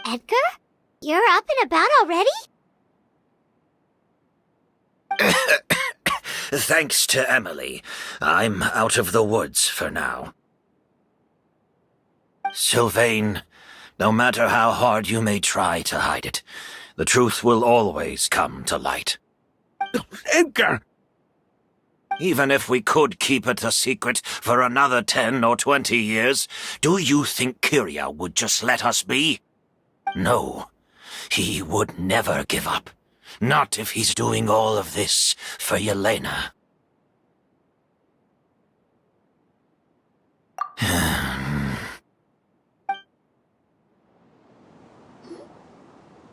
Edgar? You're up and about already? Thanks to Emilie, I'm out of the woods for now. Sylvain, no matter how hard you may try to hide it, the truth will always come to light. Edgar! Even if we could keep it a secret for another 10 or 20 years, do you think Kyria would just let us be? No, he would never give up. Not if he's doing all of this for Yelena.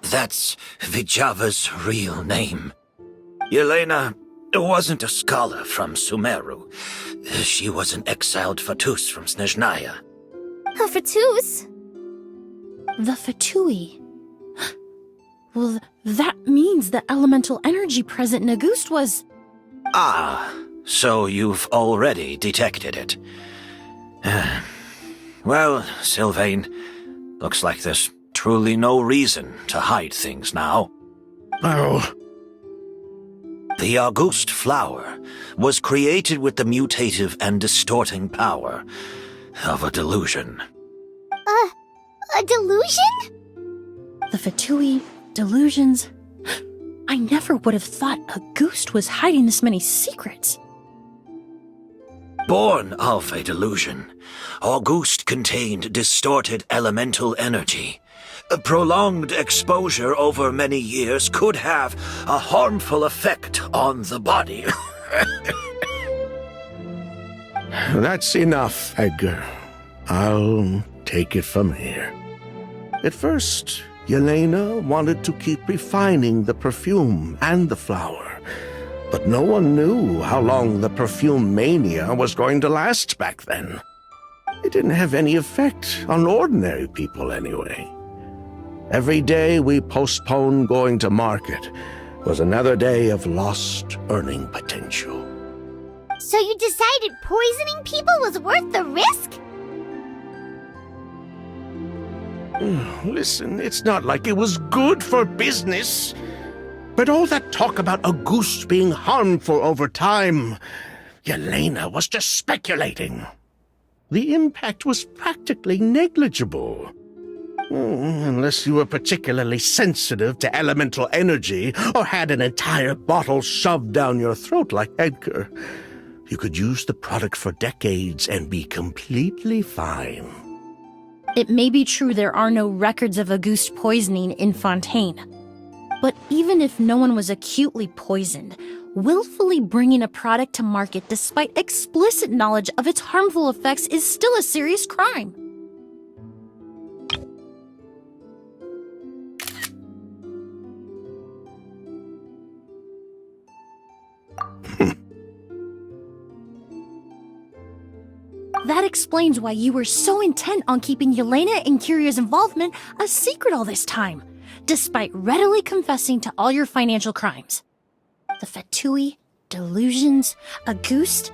That's Vijava's real name. Yelena wasn't a scholar from Sumeru. She was an exiled Fatus from Snezhnaya. A Fatus? The Fatui. Well, that means the elemental energy present in Auguste was... Ah, so you've already detected it. Well, Sylvain, looks like there's truly no reason to hide things now. Oh. The Auguste flower was created with the mutative and distorting power of a delusion. A delusion? The Fatui, delusions... I never would have thought Auguste was hiding this many secrets. Born of a delusion, Auguste contained distorted elemental energy. A prolonged exposure over many years could have a harmful effect on the body. That's enough, Edgar. I'll take it from here. At first, Yelena wanted to keep refining the perfume and the flower, but no one knew how long the perfume mania was going to last back then. It didn't have any effect on ordinary people anyway. Every day we postponed going to market was another day of lost earning potential. So you decided poisoning people was worth the risk? Listen, it's not like it was good for business. But all that talk about Auguste being harmful over time, Yelena was just speculating. The impact was practically negligible. Unless you were particularly sensitive to elemental energy or had an entire bottle shoved down your throat like Edgar, you could use the product for decades and be completely fine. It may be true there are no records of Auguste poisoning in Fontaine. But even if no one was acutely poisoned, willfully bringing a product to market despite explicit knowledge of its harmful effects is still a serious crime. That explains why you were so intent on keeping Yelena and Kiria's involvement a secret all this time, despite readily confessing to all your financial crimes. The Fatui, delusions, Auguste.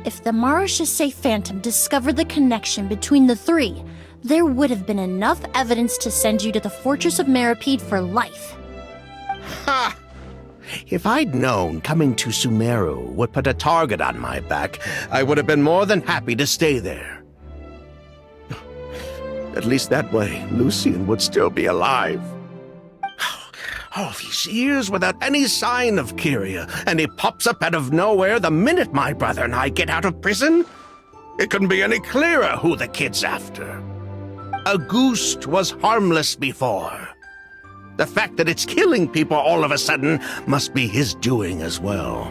If the Marechaussee Phantom discovered the connection between the three, there would have been enough evidence to send you to the Fortress of Meripede for life. Ha! If I'd known coming to Sumeru would put a target on my back, I would have been more than happy to stay there. At least that way, Lucien would still be alive. All these years without any sign of Kyria, and he pops up out of nowhere the minute my brother and I get out of prison? It couldn't be any clearer who the kid's after. Auguste was harmless before. The fact that it's killing people all of a sudden must be his doing as well.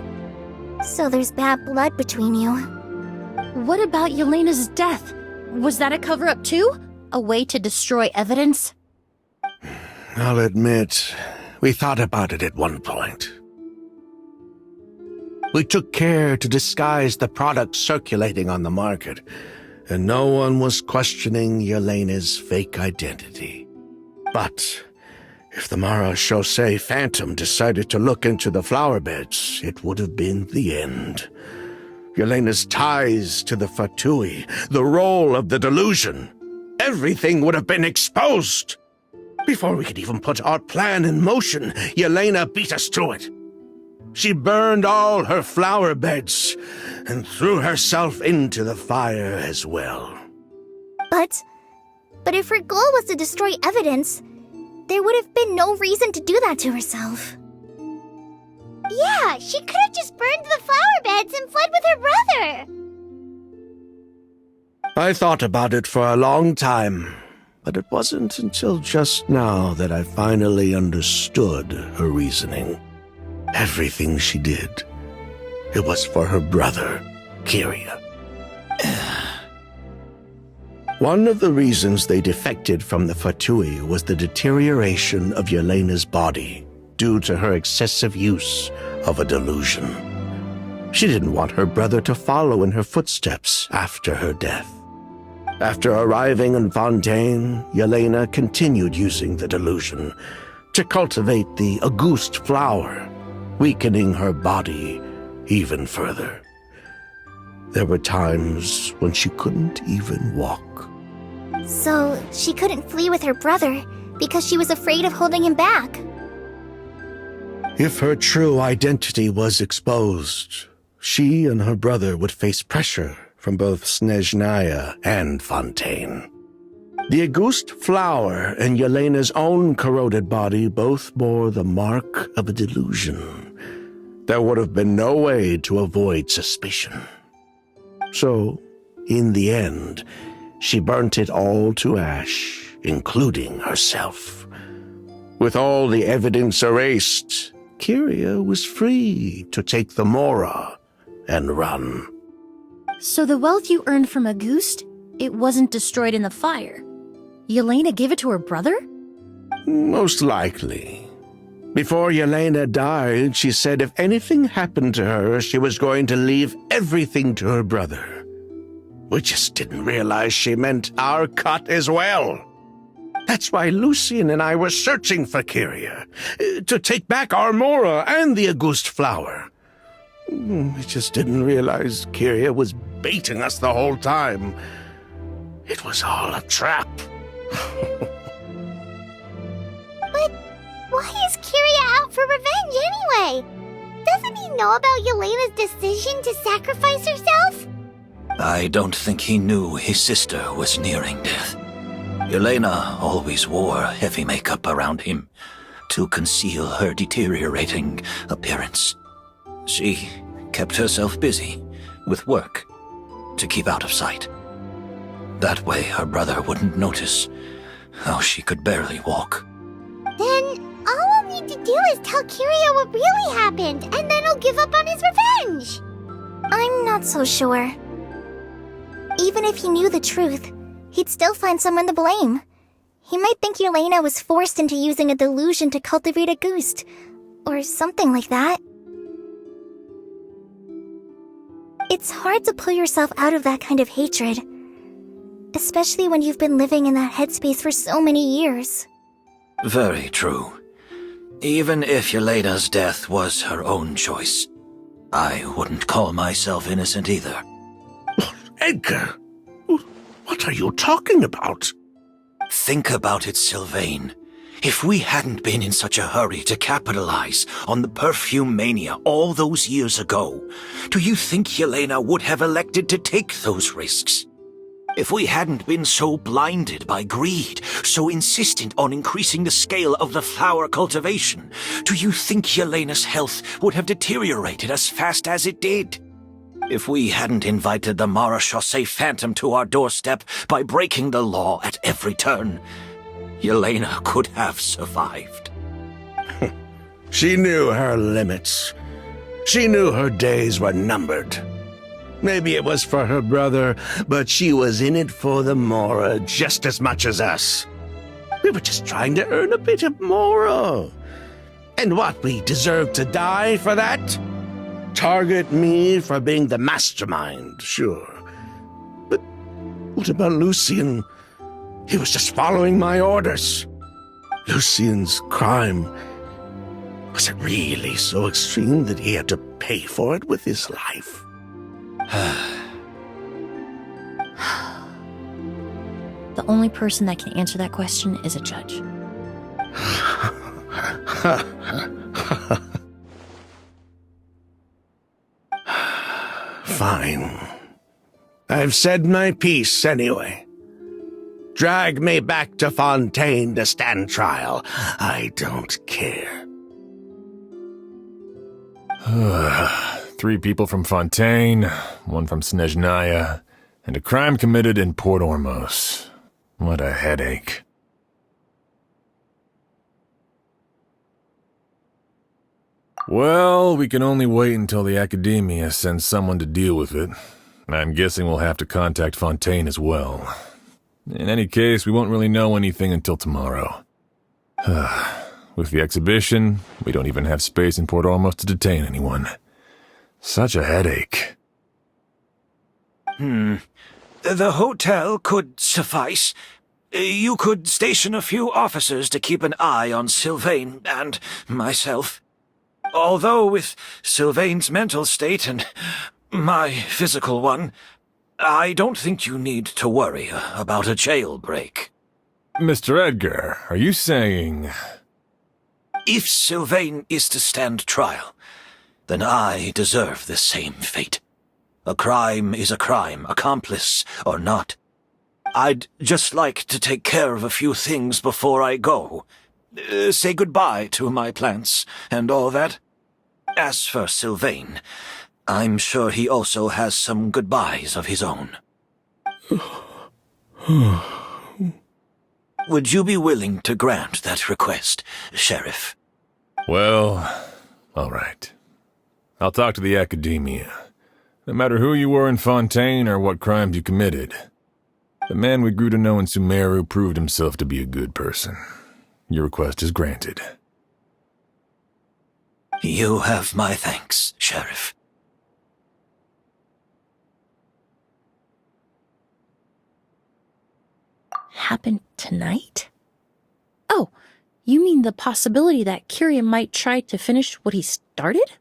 So there's bad blood between you. What about Yelena's death? Was that a cover-up too? A way to destroy evidence? I'll admit, we thought about it at one point. We took care to disguise the products circulating on the market, and no one was questioning Yelena's fake identity. But if the Marechaussee Phantom decided to look into the flower beds, it would have been the end. Yelena's ties to the Fatui, the role of the delusion, everything would have been exposed. Before we could even put our plan in motion, Yelena beat us to it. She burned all her flower beds and threw herself into the fire as well. But if her goal was to destroy evidence, there would have been no reason to do that to herself. Yeah, she could have just burned the flower beds and fled with her brother. I thought about it for a long time, but it wasn't until just now that I finally understood her reasoning. Everything she did, it was for her brother, Kyria. One of the reasons they defected from the Fatui was the deterioration of Yelena's body due to her excessive use of a delusion. She didn't want her brother to follow in her footsteps after her death. After arriving in Fontaine, Yelena continued using the delusion to cultivate the Auguste flower, weakening her body even further. There were times when she couldn't even walk. So she couldn't flee with her brother because she was afraid of holding him back. If her true identity was exposed, she and her brother would face pressure from both Snezhnaya and Fontaine. The Auguste flower and Yelena's own corroded body both bore the mark of a delusion. There would have been no way to avoid suspicion. So, in the end, she burnt it all to ash, including herself. With all the evidence erased, Kyria was free to take the Mora and run. So the wealth you earned from Auguste, it wasn't destroyed in the fire. Yelena gave it to her brother? Most likely. Before Yelena died, she said if anything happened to her, she was going to leave everything to her brother. We just didn't realize she meant our cut as well. That's why Lucien and I were searching for Kyria, to take back our Mora and the Auguste flower. We just didn't realize Kyria was baiting us the whole time. It was all a trap. But why is Kyria out for revenge anyway? Doesn't he know about Yelena's decision to sacrifice herself? I don't think he knew his sister was nearing death. Yelena always wore heavy makeup around him to conceal her deteriorating appearance. She kept herself busy with work to keep out of sight. That way her brother wouldn't notice how she could barely walk. Then all we'll need to do is tell Kyria what really happened, and then he'll give up on his revenge. I'm not so sure. Even if he knew the truth, he'd still find someone to blame. He might think Yelena was forced into using a delusion to cultivate a Auguste, or something like that. It's hard to pull yourself out of that kind of hatred. Especially when you've been living in that headspace for so many years. Very true. Even if Yelena's death was her own choice, I wouldn't call myself innocent either. Edgar, what are you talking about? Think about it, Sylvain. If we hadn't been in such a hurry to capitalize on the perfume mania all those years ago, do you think Yelena would have elected to take those risks? If we hadn't been so blinded by greed, so insistent on increasing the scale of the flower cultivation, do you think Yelena's health would have deteriorated as fast as it did? If we hadn't invited the Marechaussee Phantom to our doorstep by breaking the law at every turn, Yelena could have survived. She knew her limits. She knew her days were numbered. Maybe it was for her brother, but she was in it for the Mora just as much as us. We were just trying to earn a bit of Mora. And what, we deserve to die for that? Target me for being the mastermind, sure. But what about Lucien? He was just following my orders. Lucien's crime, was it really so extreme that he had to pay for it with his life? The only person that can answer that question is a judge. Fine. I've said my piece anyway. Drag me back to Fontaine to stand trial. I don't care. 3 people from Fontaine, 1 from Snezhnaya, and a crime committed in Port Ormos. What a headache. Well, we can only wait until the Academia sends someone to deal with it. I'm guessing we'll have to contact Fontaine as well. In any case, we won't really know anything until tomorrow. With the exhibition, we don't even have space in Port Ormos to detain anyone. Such a headache. The hotel could suffice. You could station a few officers to keep an eye on Sylvain and myself. Although with Sylvain's mental state and my physical one, I don't think you need to worry about a jailbreak. Mr. Edgar, are you saying... If Sylvain is to stand trial, then I deserve the same fate. A crime is a crime, accomplice or not. I'd just like to take care of a few things before I go. Say goodbye to my plants and all that. As for Sylvain, I'm sure he also has some goodbyes of his own. Would you be willing to grant that request, Sheriff? Well, all right. I'll talk to the Academia. No matter who you were in Fontaine or what crimes you committed, the man we grew to know in Sumeru proved himself to be a good person. Your request is granted. You have my thanks, Sheriff. Happen tonight? Oh, you mean the possibility that Kyria might try to finish what he started?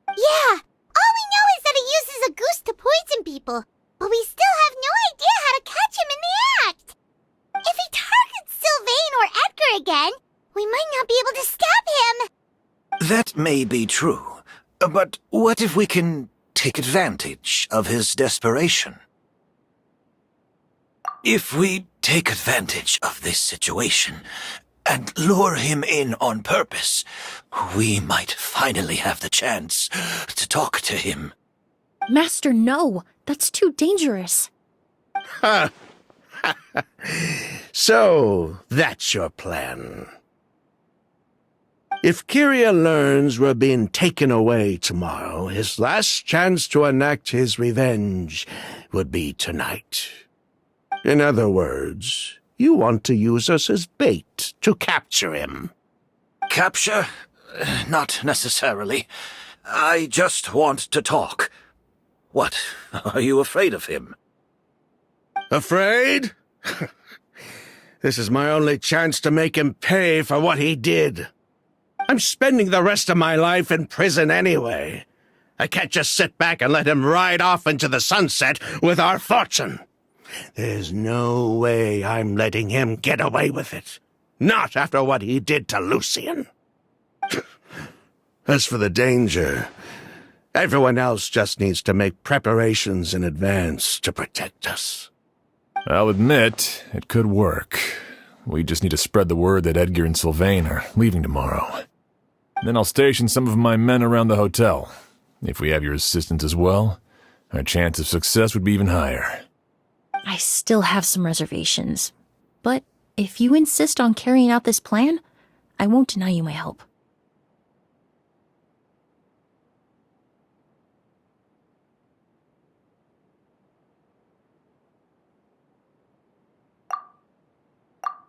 Yeah, all we know is that he uses a goose to poison people, but we still have no idea how to catch him in the act. If he targets Sylvain or Edgar again, we might not be able to stop him. That may be true, but what if we can take advantage of his desperation? If we take advantage of this situation and lure him in on purpose, we might finally have the chance to talk to him. Master, no. That's too dangerous. So, that's your plan. If Kyria learns we're being taken away tomorrow, his last chance to enact his revenge would be tonight. In other words, you want to use us as bait to capture him. Capture? Not necessarily. I just want to talk. What? Are you afraid of him? Afraid? This is my only chance to make him pay for what he did. I'm spending the rest of my life in prison anyway. I can't just sit back and let him ride off into the sunset with our fortune. There's no way I'm letting him get away with it. Not after what he did to Lucian. As for the danger, everyone else just needs to make preparations in advance to protect us. I'll admit, it could work. We just need to spread the word that Edgar and Sylvain are leaving tomorrow. Then I'll station some of my men around the hotel. If we have your assistance as well, our chance of success would be even higher. I still have some reservations. But if you insist on carrying out this plan, I won't deny you my help.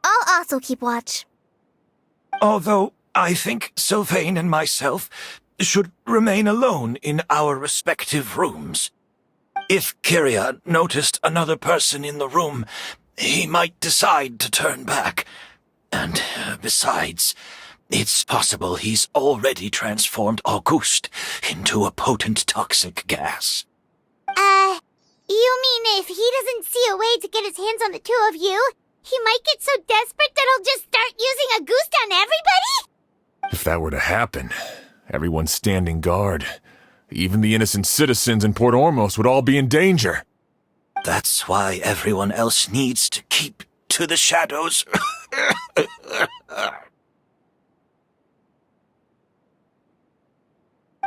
I'll also keep watch. Although I think Sylvain and myself should remain alone in our respective rooms. If Kyria noticed another person in the room, he might decide to turn back. And besides, it's possible he's already transformed Auguste into a potent toxic gas. You mean if he doesn't see a way to get his hands on the two of you, he might get so desperate that he'll just start using Auguste on everybody? If that were to happen, everyone's standing guard. Even the innocent citizens in Port Ormos would all be in danger. That's why everyone else needs to keep to the shadows.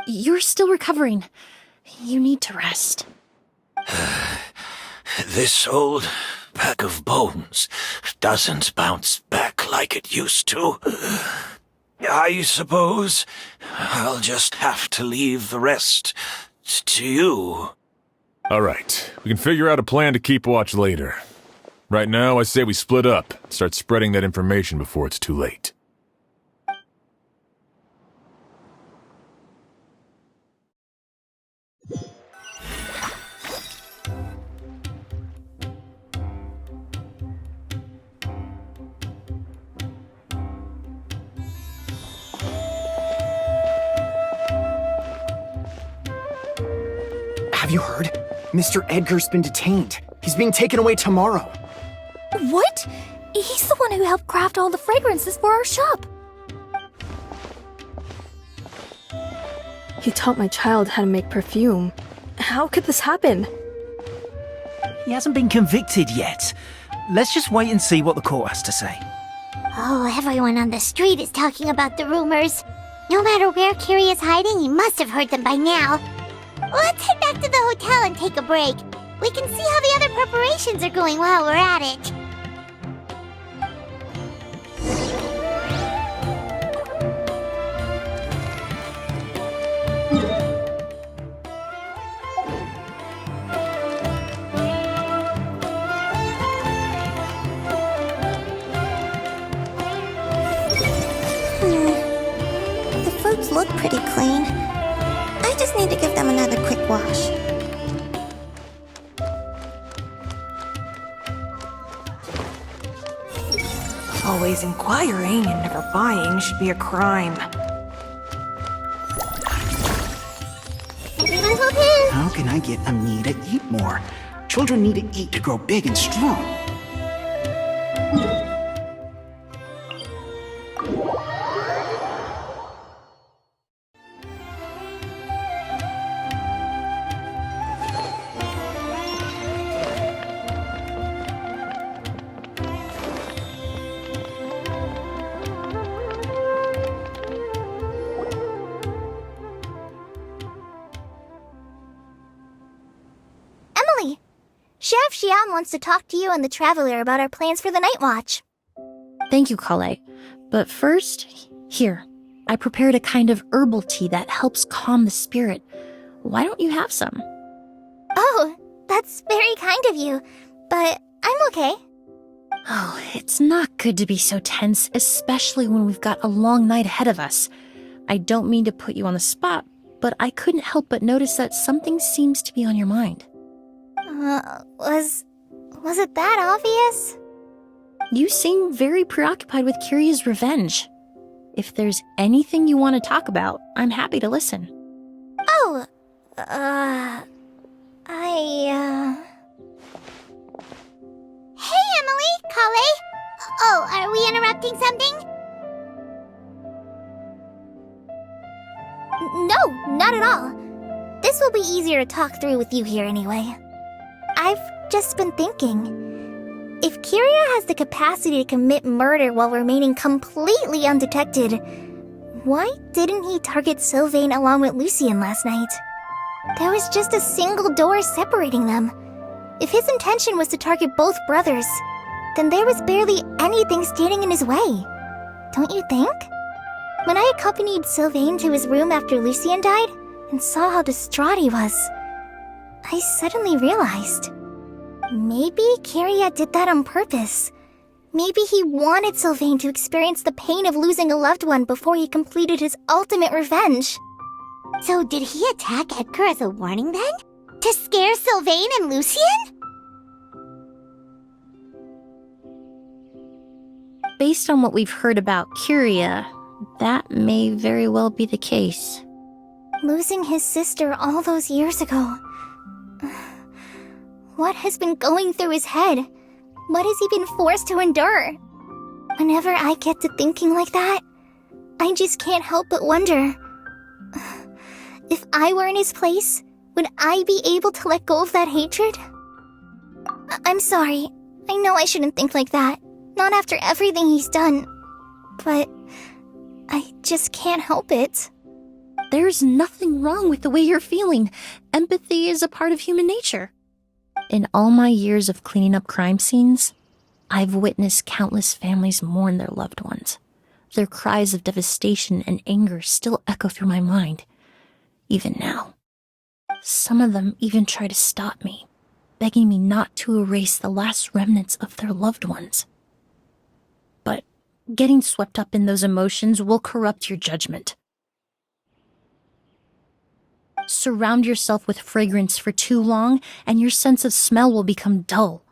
You're still recovering. You need to rest. This old bag of bones doesn't bounce back like it used to. I suppose I'll just have to leave the rest to you. All right, we can figure out a plan to keep watch later. Right now, I say we split up, start spreading that information before it's too late. Have you heard? Mr. Edgar's been detained. He's being taken away tomorrow. What? He's the one who helped craft all the fragrances for our shop. He taught my child how to make perfume. How could this happen? He hasn't been convicted yet. Let's just wait and see what the court has to say. Oh, everyone on the street is talking about the rumors. No matter where Kyria is hiding, he must have heard them by now. Let's head back to the hotel and take a break. We can see how the other preparations are going while we're at it. The fruits look pretty clean. I just need to give them another quick wash. Always inquiring and never buying should be a crime. Everyone hold hands. How can I get Emilie to eat more? Children need to eat to grow big and strong. Emilie! Sheriff Xian wants to talk to you and the Traveler about our plans for the Night Watch. Thank you, Kale. But first, here. I prepared a kind of herbal tea that helps calm the spirit. Why don't you have some? Oh, that's very kind of you, but I'm okay. Oh, it's not good to be so tense, especially when we've got a long night ahead of us. I don't mean to put you on the spot, but I couldn't help but notice that something seems to be on your mind. Was it that obvious? You seem very preoccupied with Kyria's revenge. If there's anything you want to talk about, I'm happy to listen. Oh, Hey, Emilie, Kale. Oh, are we interrupting something? No, not at all. This will be easier to talk through with you here anyway. I've just been thinking. If Kyria has the capacity to commit murder while remaining completely undetected, why didn't he target Sylvain along with Lucien last night? There was just a single door separating them. If his intention was to target both brothers, then there was barely anything standing in his way. Don't you think? When I accompanied Sylvain to his room after Lucien died and saw how distraught he was, I suddenly realized. Maybe Kyria did that on purpose. Maybe he wanted Sylvain to experience the pain of losing a loved one before he completed his ultimate revenge. So did he attack Edgar as a warning then? To scare Sylvain and Lucien? Based on what we've heard about Kyria, that may very well be the case. Losing his sister all those years ago. What has been going through his head? What has he been forced to endure? Whenever I get to thinking like that, I just can't help but wonder. If I were in his place, would I be able to let go of that hatred? I'm sorry. I know I shouldn't think like that. Not after everything he's done. But I just can't help it. There's nothing wrong with the way you're feeling. Empathy is a part of human nature. In all my years of cleaning up crime scenes, I've witnessed countless families mourn their loved ones. Their cries of devastation and anger still echo through my mind, even now. Some of them even try to stop me, begging me not to erase the last remnants of their loved ones. But getting swept up in those emotions will corrupt your judgment. Surround yourself with fragrance for too long, and your sense of smell will become dull.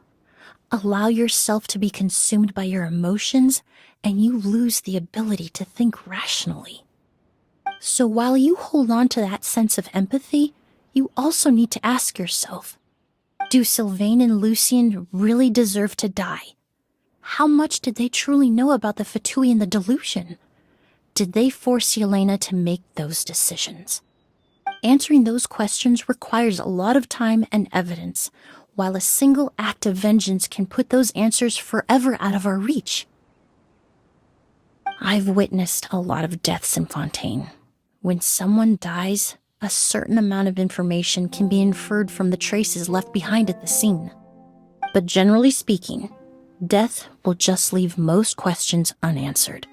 Allow yourself to be consumed by your emotions, and you lose the ability to think rationally. So while you hold on to that sense of empathy, you also need to ask yourself, do Sylvain and Lucien really deserve to die? How much did they truly know about the Fatui and the delusion? Did they force Yelena to make those decisions? Answering those questions requires a lot of time and evidence, while a single act of vengeance can put those answers forever out of our reach. I've witnessed a lot of deaths in Fontaine. When someone dies, a certain amount of information can be inferred from the traces left behind at the scene. But generally speaking, death will just leave most questions unanswered,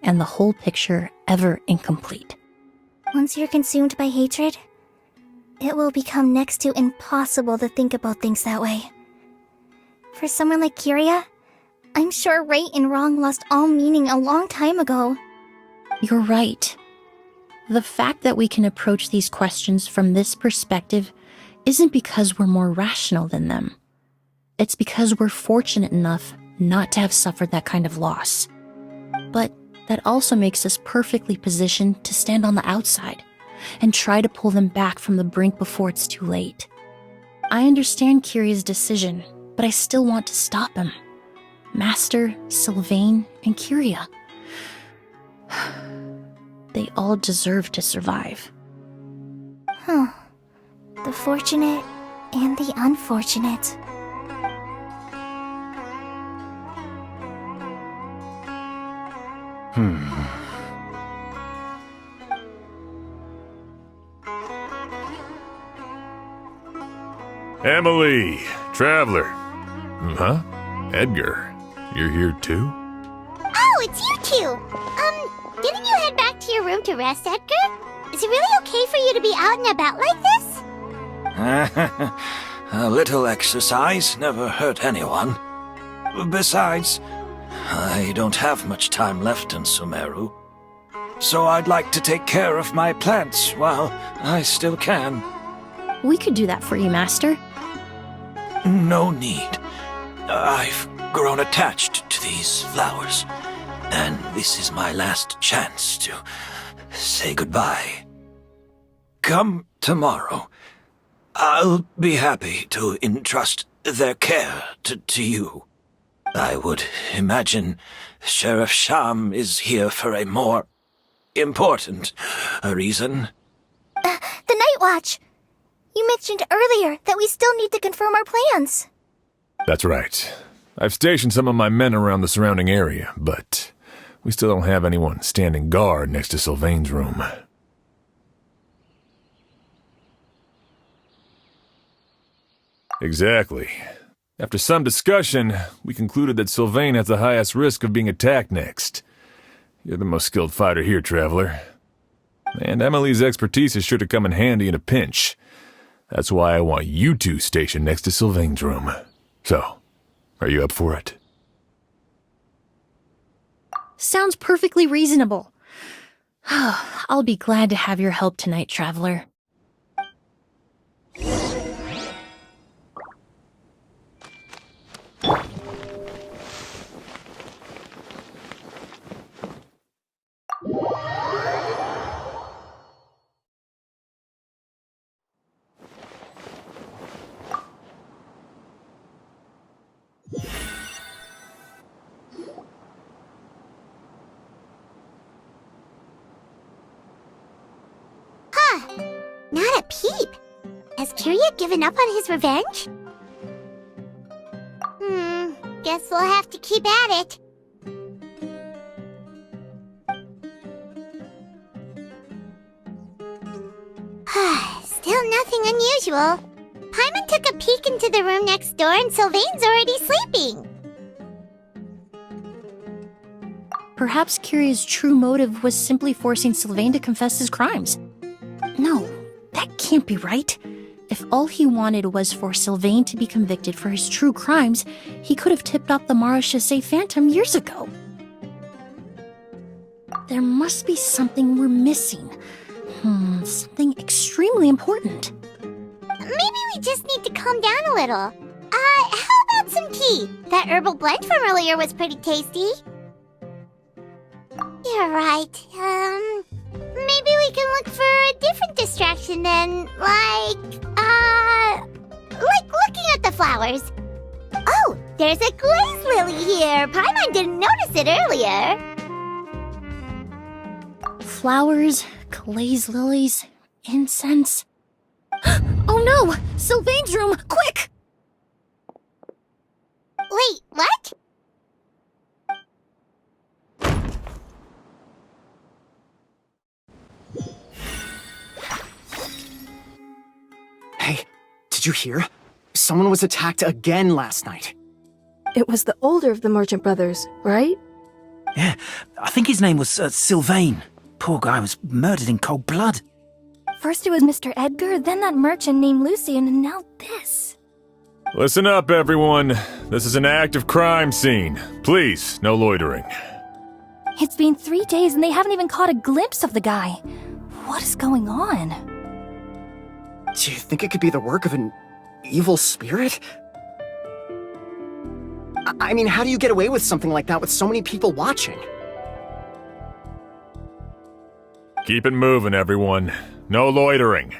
and the whole picture ever incomplete. Once you're consumed by hatred, it will become next to impossible to think about things that way. For someone like Kyria, I'm sure right and wrong lost all meaning a long time ago. You're right. The fact that we can approach these questions from this perspective isn't because we're more rational than them. It's because we're fortunate enough not to have suffered that kind of loss. But that also makes us perfectly positioned to stand on the outside and try to pull them back from the brink before it's too late. I understand Kyria's decision, but I still want to stop him. Master, Sylvain, and Kyria. They all deserve to survive. The fortunate and the unfortunate. Emilie, Traveler. Huh? Edgar, you're here too? Oh, it's you two! Didn't you head back to your room to rest, Edgar? Is it really okay for you to be out and about like this? A little exercise never hurt anyone. Besides, I don't have much time left in Sumeru. so I'd like to take care of my plants while I still can. We could do that for you, Master. No need. I've grown attached to these flowers, and this is my last chance to say goodbye. Come tomorrow. I'll be happy to entrust their care to you. I would imagine Sheriff Sham is here for a more important reason. The Night Watch! You mentioned earlier that we still need to confirm our plans. That's right. I've stationed some of my men around the surrounding area, but we still don't have anyone standing guard next to Sylvain's room. Exactly. After some discussion, we concluded that Sylvain has the highest risk of being attacked next. You're the most skilled fighter here, Traveler. And Emilie's expertise is sure to come in handy in a pinch. That's why I want you two stationed next to Sylvain's room. So, are you up for it? Sounds perfectly reasonable. I'll be glad to have your help tonight, Traveler. Not a peep. Has Kiria given up on his revenge? Guess we'll have to keep at it. Still nothing unusual. Paimon took a peek into the room next door and Sylvain's already sleeping. Perhaps Kiria's true motive was simply forcing Sylvain to confess his crimes. No, that can't be right. If all he wanted was for Sylvain to be convicted for his true crimes, he could have tipped off the Marechaussee Phantom years ago. There must be something we're missing. Something extremely important. Maybe we just need to calm down a little. How about some tea? That herbal blend from earlier was pretty tasty. You're right. Maybe we can look for a different distraction then, like looking at the flowers. Oh, there's a glaze lily here. Paimon didn't notice it earlier. Flowers, glaze lilies, incense. Oh no! Sylvain's room! Quick! Wait, what? Hey, did you hear? Someone was attacked again last night. It was the older of the merchant brothers, right? Yeah, I think his name was Sylvain. Poor guy was murdered in cold blood. First it was Mr. Edgar, then that merchant named Lucian, and now this. Listen up, everyone. This is an active crime scene. Please, no loitering. It's been 3 days and they haven't even caught a glimpse of the guy. What is going on? Do you think it could be the work of an evil spirit? I mean, how do you get away with something like that with so many people watching? Keep it moving, everyone. No loitering.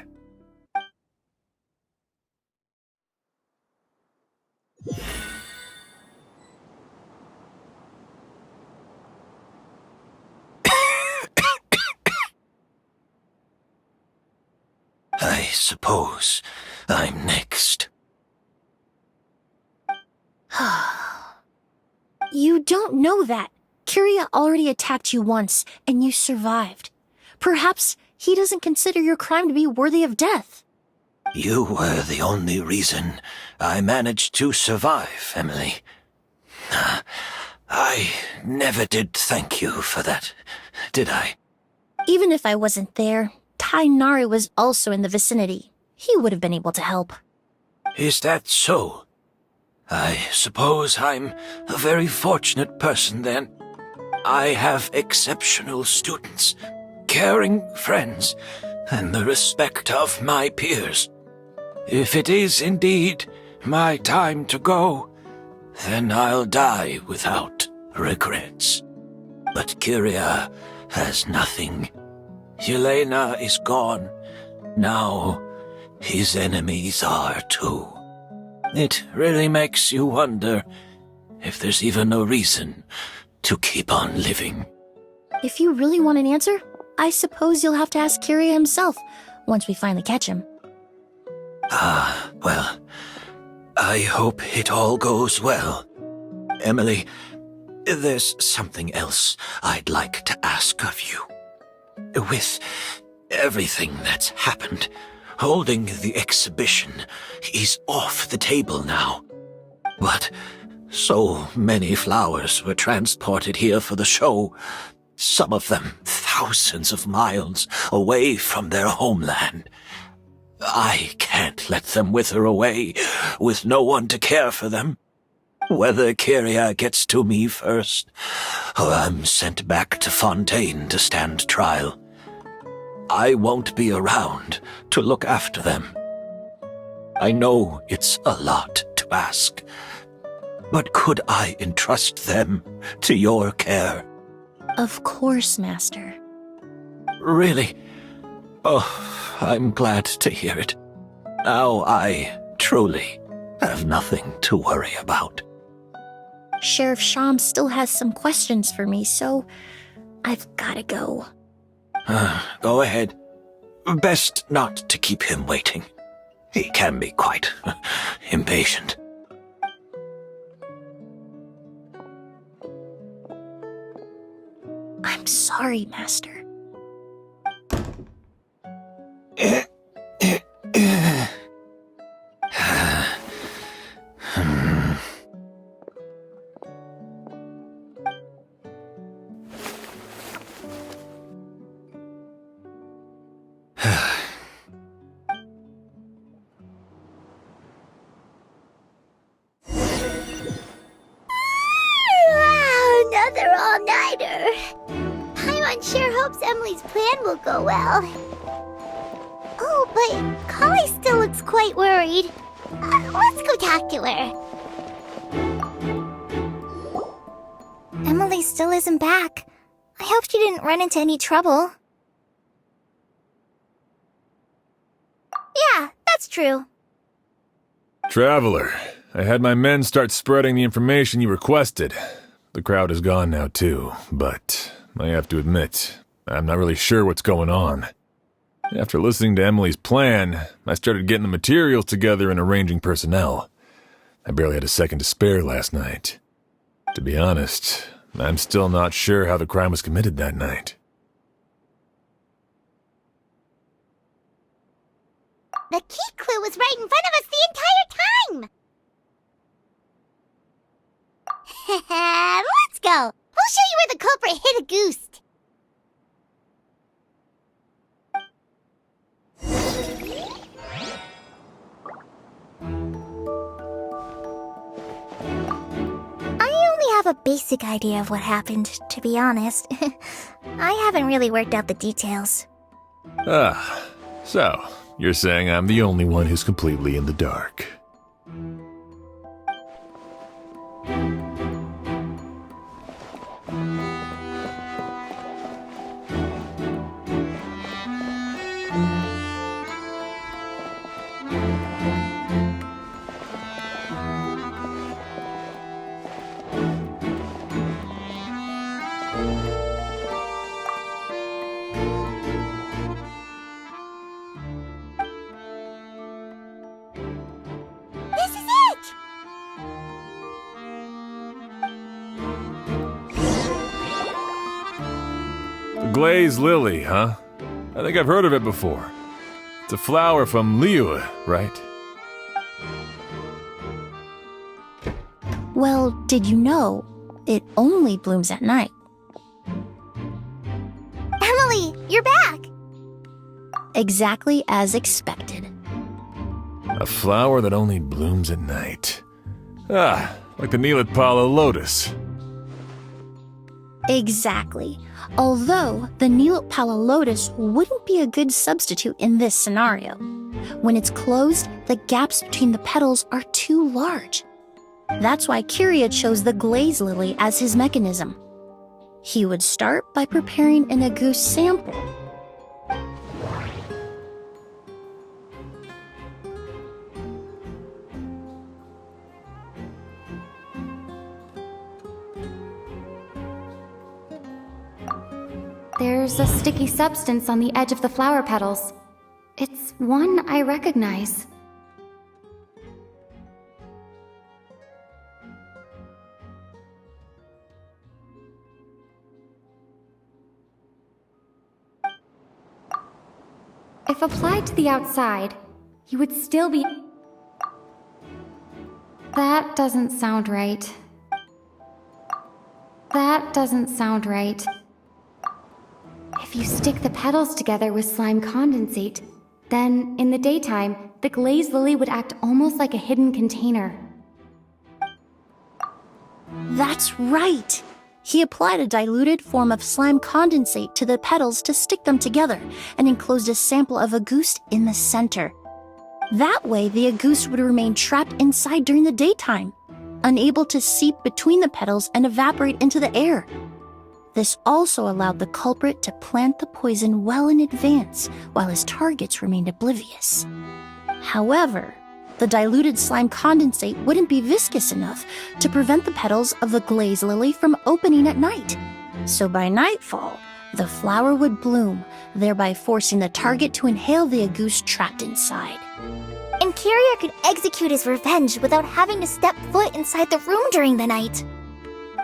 I suppose I'm next. You don't know that. Kiria already attacked you once, and you survived. Perhaps he doesn't consider your crime to be worthy of death. You were the only reason I managed to survive, Emilie. I never did thank you for that, did I? Even if I wasn't there, Tainari was also in the vicinity. He would have been able to help. Is that so? I suppose I'm a very fortunate person then. I have exceptional students, caring friends, and the respect of my peers. If it is indeed my time to go, then I'll die without regrets. But Kyria has nothing. Yelena is gone. Now, his enemies are too. It really makes you wonder if there's even a reason to keep on living. If you really want an answer, I suppose you'll have to ask Kyria himself once we finally catch him. Well, I hope it all goes well. Emilie, there's something else I'd like to ask of you. With everything that's happened, holding the exhibition is off the table now. But so many flowers were transported here for the show, some of them thousands of miles away from their homeland. I can't let them wither away with no one to care for them. Whether Kyria gets to me first, or I'm sent back to Fontaine to stand trial, I won't be around to look after them. I know it's a lot to ask, but could I entrust them to your care? Of course, Master. Really? Oh, I'm glad to hear it. Now I truly have nothing to worry about. Sheriff Sham still has some questions for me, so I've gotta go. Go ahead. Best not to keep him waiting. He can be quite impatient. I'm sorry, Master. Another all-nighter. Paimon sure hopes Emilie's plan will go well. Oh, but Kali still looks quite worried. Let's go talk to her. Emilie still isn't back. I hope she didn't run into any trouble. Yeah, that's true. Traveler, I had my men start spreading the information you requested. The crowd is gone now too, but I have to admit, I'm not really sure what's going on. After listening to Emily's plan, I started getting the materials together and arranging personnel. I barely had a second to spare last night. To be honest, I'm still not sure how the crime was committed that night. The key clue was right in front of us the entire time! Let's go! We'll show you where the culprit hid a goose. I only have a basic idea of what happened, to be honest. I haven't really worked out the details. So, you're saying I'm the only one who's completely in the dark. This is it! The glazed lily, huh? I think I've heard of it before. It's a flower from Liu, right? Well, did you know it only blooms at night? Emilie, you're back! Exactly as expected. A flower that only blooms at night. Like the Neelatpala lotus. Exactly. Although the Pala lotus wouldn't be a good substitute in this scenario. When it's closed, the gaps between the petals are too large. That's why Kyria chose the glaze lily as his mechanism. He would start by preparing an agouti sample. There's a sticky substance on the edge of the flower petals. It's one I recognize. If applied to the outside, you would still be... That doesn't sound right. That doesn't sound right. If you stick the petals together with slime condensate, then, in the daytime, the glaze lily would act almost like a hidden container. That's right! He applied a diluted form of slime condensate to the petals to stick them together and enclosed a sample of agouti in the center. That way, the agouti would remain trapped inside during the daytime, unable to seep between the petals and evaporate into the air. This also allowed the culprit to plant the poison well in advance while his targets remained oblivious. However, the diluted slime condensate wouldn't be viscous enough to prevent the petals of the glaze lily from opening at night. So by nightfall, the flower would bloom, thereby forcing the target to inhale the agouti trapped inside. And Kyria could execute his revenge without having to step foot inside the room during the night.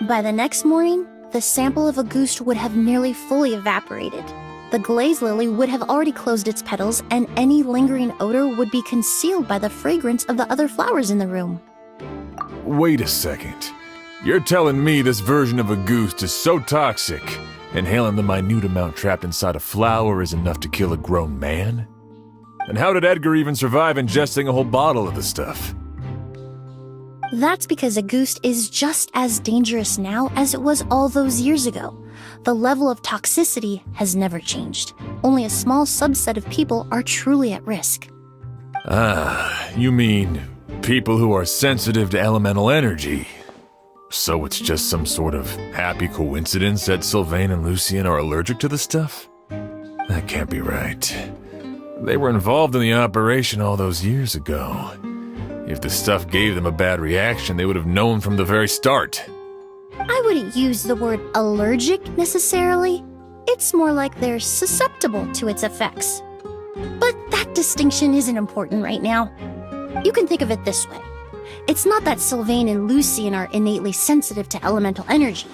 By the next morning, the sample of agouti would have nearly fully evaporated. The glaze lily would have already closed its petals, and any lingering odor would be concealed by the fragrance of the other flowers in the room. Wait a second. You're telling me this version of agouti is so toxic, inhaling the minute amount trapped inside a flower is enough to kill a grown man? And how did Edgar even survive ingesting a whole bottle of the stuff? That's because agouti is just as dangerous now as it was all those years ago. The level of toxicity has never changed. Only a small subset of people are truly at risk. Ah, you mean people who are sensitive to elemental energy. So it's just some sort of happy coincidence that Sylvain and Lucien are allergic to the stuff? That can't be right. They were involved in the operation all those years ago. If the stuff gave them a bad reaction, they would have known from the very start. I wouldn't use the word allergic necessarily. It's more like they're susceptible to its effects. But that distinction isn't important right now. You can think of it this way. It's not that Sylvain and Lucien are innately sensitive to elemental energy,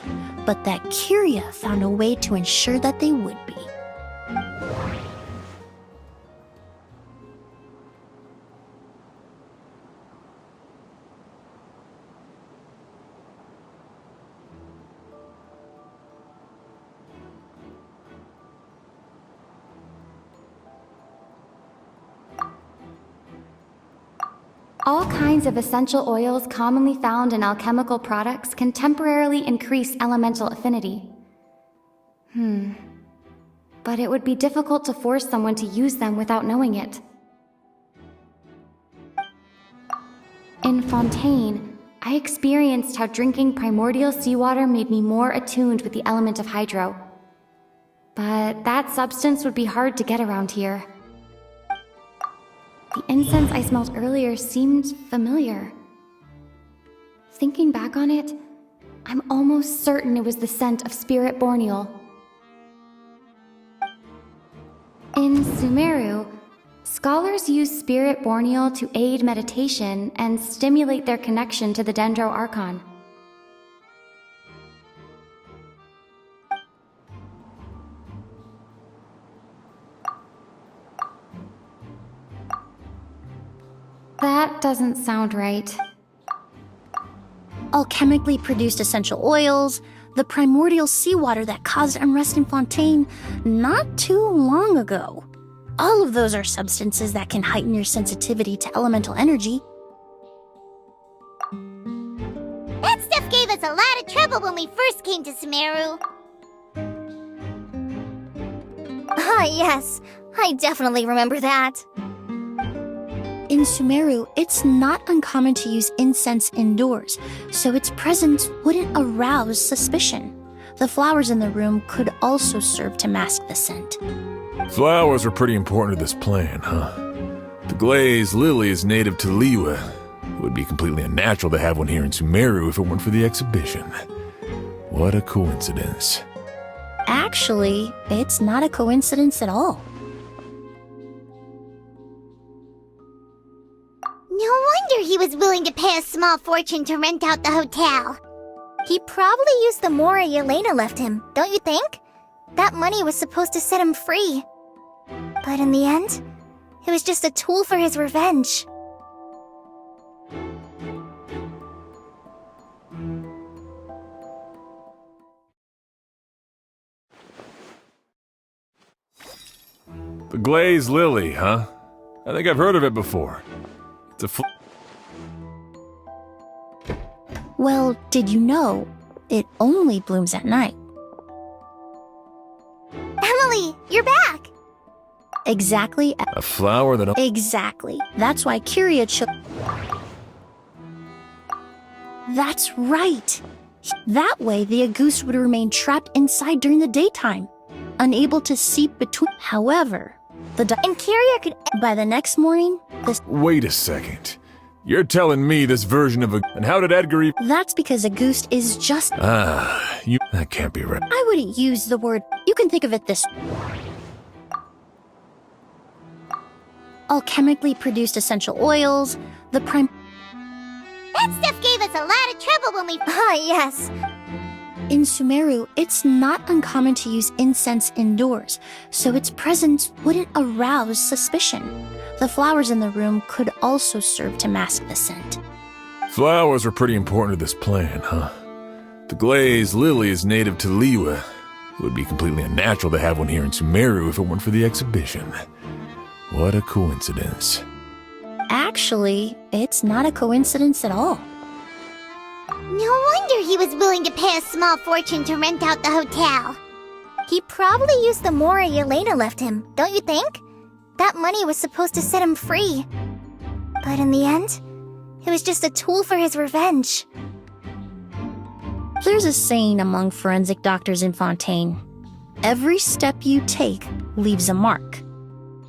but that Kyria found a way to ensure that they would be. All kinds of essential oils commonly found in alchemical products can temporarily increase elemental affinity. But it would be difficult to force someone to use them without knowing it. In Fontaine, I experienced how drinking primordial seawater made me more attuned with the element of hydro. But that substance would be hard to get around here. The incense I smelled earlier seemed familiar. Thinking back on it, I'm almost certain it was the scent of spirit borneal. In Sumeru, scholars use spirit borneal to aid meditation and stimulate their connection to the Dendro Archon. That doesn't sound right. Alchemically produced essential oils, the primordial seawater that caused unrest in Fontaine not too long ago. All of those are substances that can heighten your sensitivity to elemental energy. That stuff gave us a lot of trouble when we first came to Sumeru. Ah, yes. I definitely remember that. In Sumeru, it's not uncommon to use incense indoors, so its presence wouldn't arouse suspicion. The flowers in the room could also serve to mask the scent. Flowers are pretty important to this plan, huh? The glazed lily is native to Liyue. It would be completely unnatural to have one here in Sumeru if it weren't for the exhibition. What a coincidence. Actually, it's not a coincidence at all. No wonder he was willing to pay a small fortune to rent out the hotel. He probably used the Mora Yelena left him, don't you think? That money was supposed to set him free. But in the end, it was just a tool for his revenge. The glazed lily, huh? I think I've heard of it before. It's a Well, did you know it only blooms at night? Emilie, you're back! Exactly. a flower that... Exactly. That's why Kiria chose... That's right. That way, the Auguste would remain trapped inside during the daytime, unable to seep between... However, and Kiria could... By the next morning, this... Wait a second. You're telling me this version of a... And how did Edgar... That's because Auguste is just... That can't be right. I wouldn't use the word... You can think of it this... Alchemically produced essential oils, the prime... That stuff gave us a lot of trouble when we... Ah, yes. In Sumeru, it's not uncommon to use incense indoors, so its presence wouldn't arouse suspicion. The flowers in the room could also serve to mask the scent. Flowers are pretty important to this plan, huh? The glazed lily is native to Liyue. It would be completely unnatural to have one here in Sumeru if it weren't for the exhibition. What a coincidence. Actually, it's not a coincidence at all. No wonder he was willing to pay a small fortune to rent out the hotel. He probably used the Mora Yelena left him, don't you think? That money was supposed to set him free. But in the end, it was just a tool for his revenge. There's a saying among forensic doctors in Fontaine. Every step you take leaves a mark.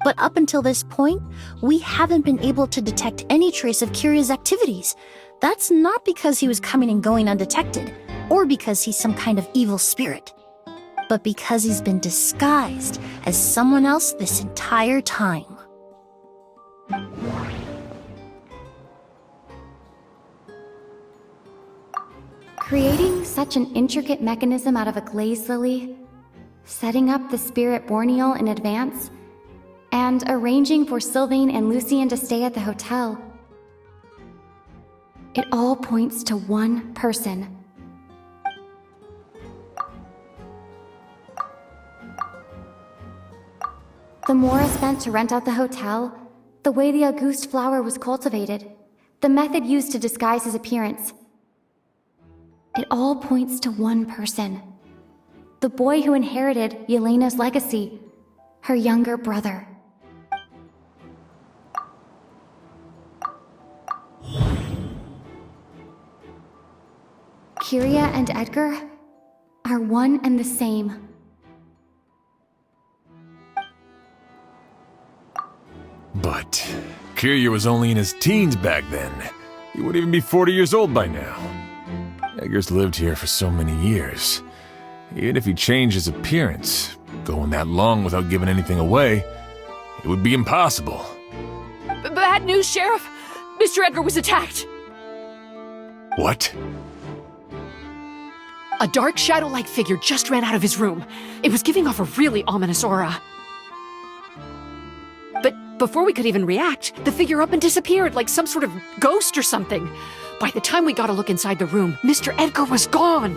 But up until this point, we haven't been able to detect any trace of Kiria's activities. That's not because he was coming and going undetected, or because he's some kind of evil spirit, but because he's been disguised as someone else this entire time. Creating such an intricate mechanism out of a glazed lily, setting up the spirit Borneal in advance, and arranging for Sylvain and Lucien to stay at the hotel. It all points to one person. The Mora spent to rent out the hotel, the way the Auguste flower was cultivated, the method used to disguise his appearance. It all points to one person. The boy who inherited Yelena's legacy, her younger brother. Kiria and Edgar are one and the same. But Kiria was only in his teens back then. He wouldn't even be 40 years old by now. Edgar's lived here for so many years. Even if he changed his appearance, going that long without giving anything away, it would be impossible. Bad news, Sheriff! Mr. Edgar was attacked! What? A dark shadow-like figure just ran out of his room. It was giving off a really ominous aura. But before we could even react, the figure up and disappeared like some sort of ghost or something. By the time we got a look inside the room, Mr. Edgar was gone.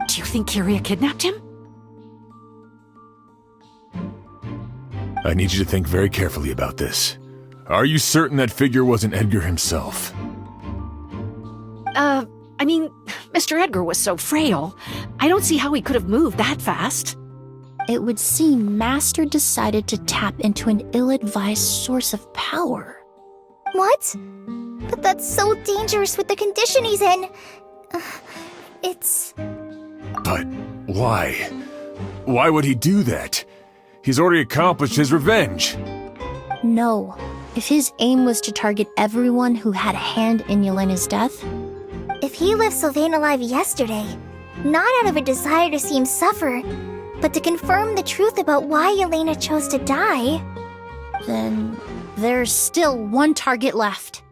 Do you think Kiria kidnapped him? I need you to think very carefully about this. Are you certain that figure wasn't Edgar himself? I mean, Mr. Edgar was so frail. I don't see how he could have moved that fast. it would seem Master decided to tap into an ill-advised source of power. What? But that's so dangerous with the condition he's in. It's... But why? Why would he do that? He's already accomplished his revenge. No. If his aim was to target everyone who had a hand in Yelena's death... If he left Sylvain alive yesterday, not out of a desire to see him suffer, but to confirm the truth about why Yelena chose to die... Then there's still one target left.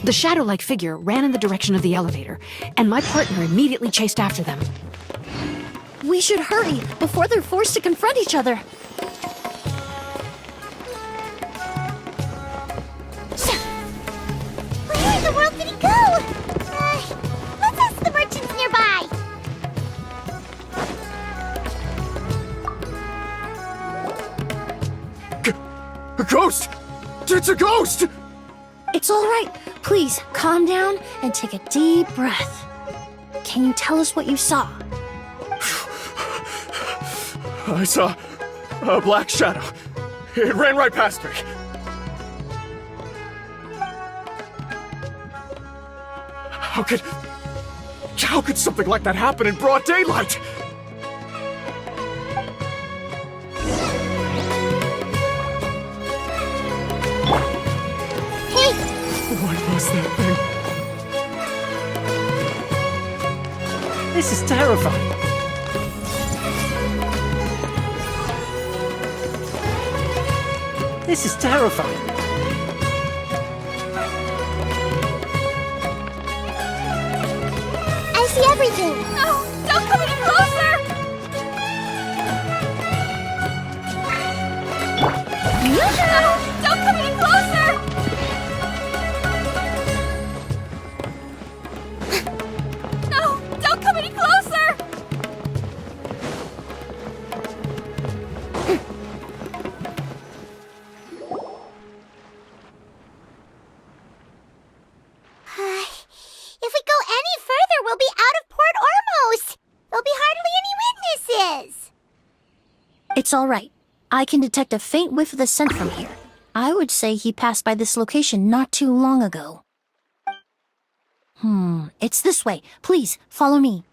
The shadow-like figure ran in the direction of the elevator, and my partner immediately chased after them. We should hurry before they're forced to confront each other. Where in the world did he go? Let's ask the merchants nearby. A ghost! It's a ghost! It's all right. Please, calm down and take a deep breath. Can you tell us what you saw? I saw a black shadow. It ran right past me. How could something like that happen in broad daylight? Hey! What was that thing? This is terrifying. This is terrifying. I see everything. No! Don't come any closer! No! Don't come any closer! No! Don't come any closer! If we go any further, we'll be out of Port Ormos. There'll be hardly any witnesses. It's all right. I can detect a faint whiff of the scent from here. I would say he passed by this location not too long ago. It's this way. Please, follow me.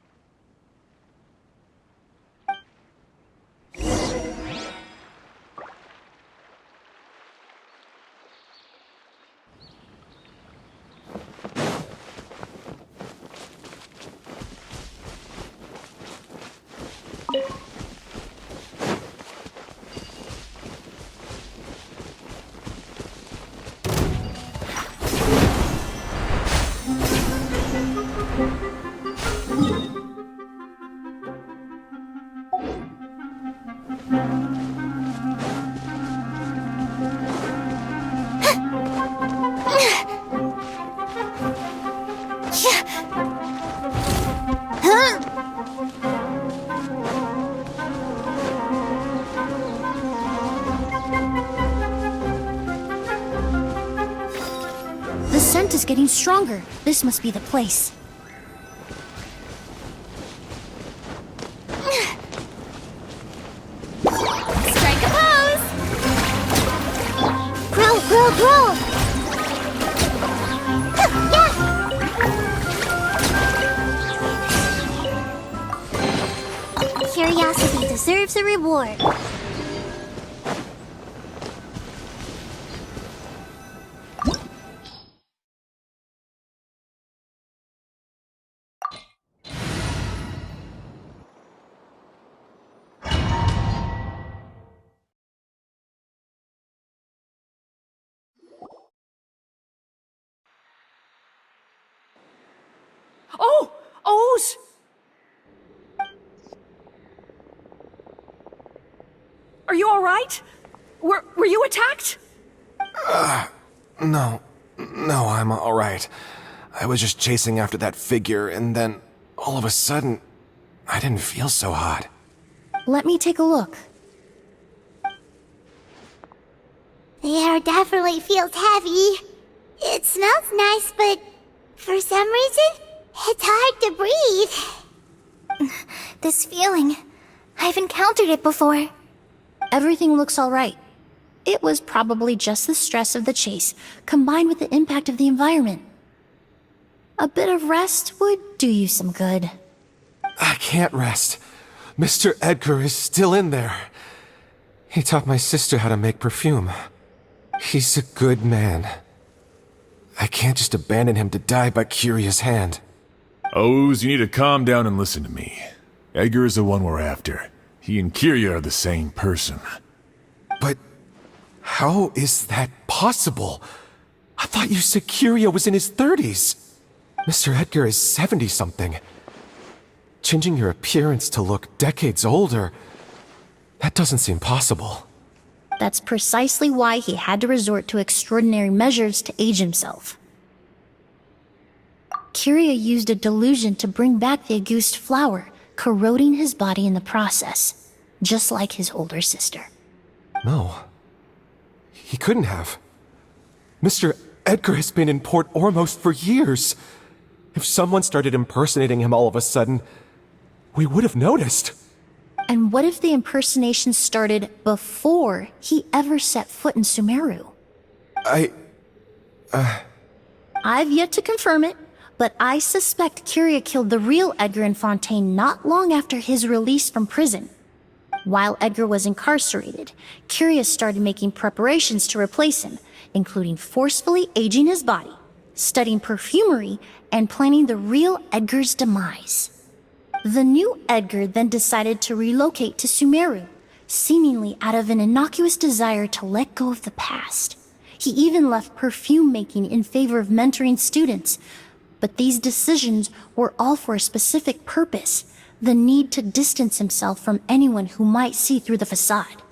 The scent is getting stronger. This must be the place. Strike a pose. Growl, growl, growl. Yeah. Curiosity deserves a reward. Oh! O's! Are you all right? Were you attacked? No, I'm all right. I was just chasing after that figure, and then all of a sudden, I didn't feel so hot. Let me take a look. The air definitely feels heavy. It smells nice, but for some reason, it's hard to breathe. This feeling, I've encountered it before. Everything looks all right. It was probably just the stress of the chase, combined with the impact of the environment. A bit of rest would do you some good. I can't rest. Mr. Edgar is still in there. He taught my sister how to make perfume. He's a good man. I can't just abandon him to die by Curia's hand. Oz, you need to calm down and listen to me. Edgar is the one we're after. He and Kyria are the same person. But how is that possible? I thought you said Kyria was in his 30s. Mr. Edgar is 70-something. Changing your appearance to look decades older, that doesn't seem possible. That's precisely why he had to resort to extraordinary measures to age himself. Kyria used a delusion to bring back the Auguste flower, corroding his body in the process, just like his older sister. No. He couldn't have. Mr. Edgar has been in Port Ormos for years. If someone started impersonating him all of a sudden, we would have noticed. And what if the impersonation started before he ever set foot in Sumeru? I've yet to confirm it, but I suspect Kyria killed the real Edgar in Fontaine not long after his release from prison. While Edgar was incarcerated, Kyria started making preparations to replace him, including forcefully aging his body, studying perfumery, and planning the real Edgar's demise. The new Edgar then decided to relocate to Sumeru, seemingly out of an innocuous desire to let go of the past. He even left perfume making in favor of mentoring students. But these decisions were all for a specific purpose: the need to distance himself from anyone who might see through the facade.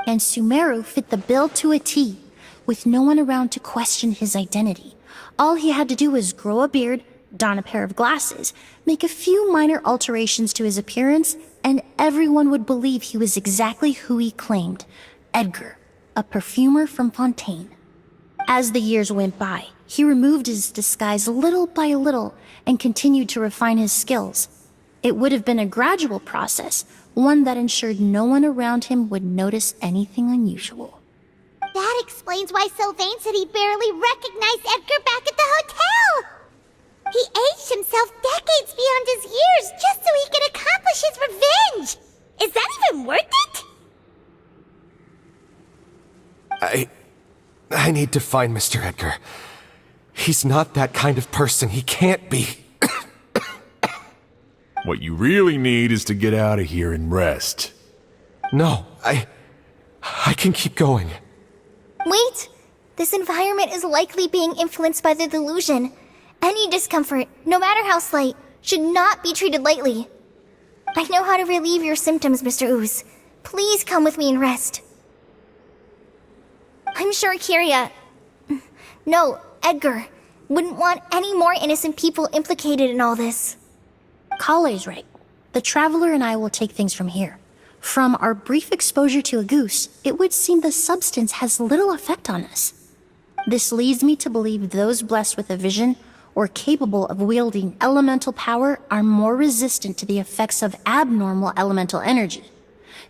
And Sumeru fit the bill to a T, with no one around to question his identity. All he had to do was grow a beard, don a pair of glasses, make a few minor alterations to his appearance, and everyone would believe he was exactly who he claimed: Edgar, a perfumer from Fontaine. As the years went by, he removed his disguise little by little and continued to refine his skills. It would have been a gradual process, one that ensured no one around him would notice anything unusual. That explains why Sylvain said he barely recognized Edgar back at the hotel! He aged himself decades beyond his years just so he could accomplish his revenge! Is that even worth it? I need to find Mr. Edgar. He's not that kind of person. He can't be. What you really need is to get out of here and rest. No, I can keep going. Wait! This environment is likely being influenced by the delusion. Any discomfort, no matter how slight, should not be treated lightly. I know how to relieve your symptoms, Mr. Ooze. Please come with me and rest. I'm sure Kyria... No, Edgar wouldn't want any more innocent people implicated in all this. Kale's right. The Traveler and I will take things from here. From our brief exposure to a goose, it would seem the substance has little effect on us. This leads me to believe those blessed with a vision or capable of wielding elemental power are more resistant to the effects of abnormal elemental energy.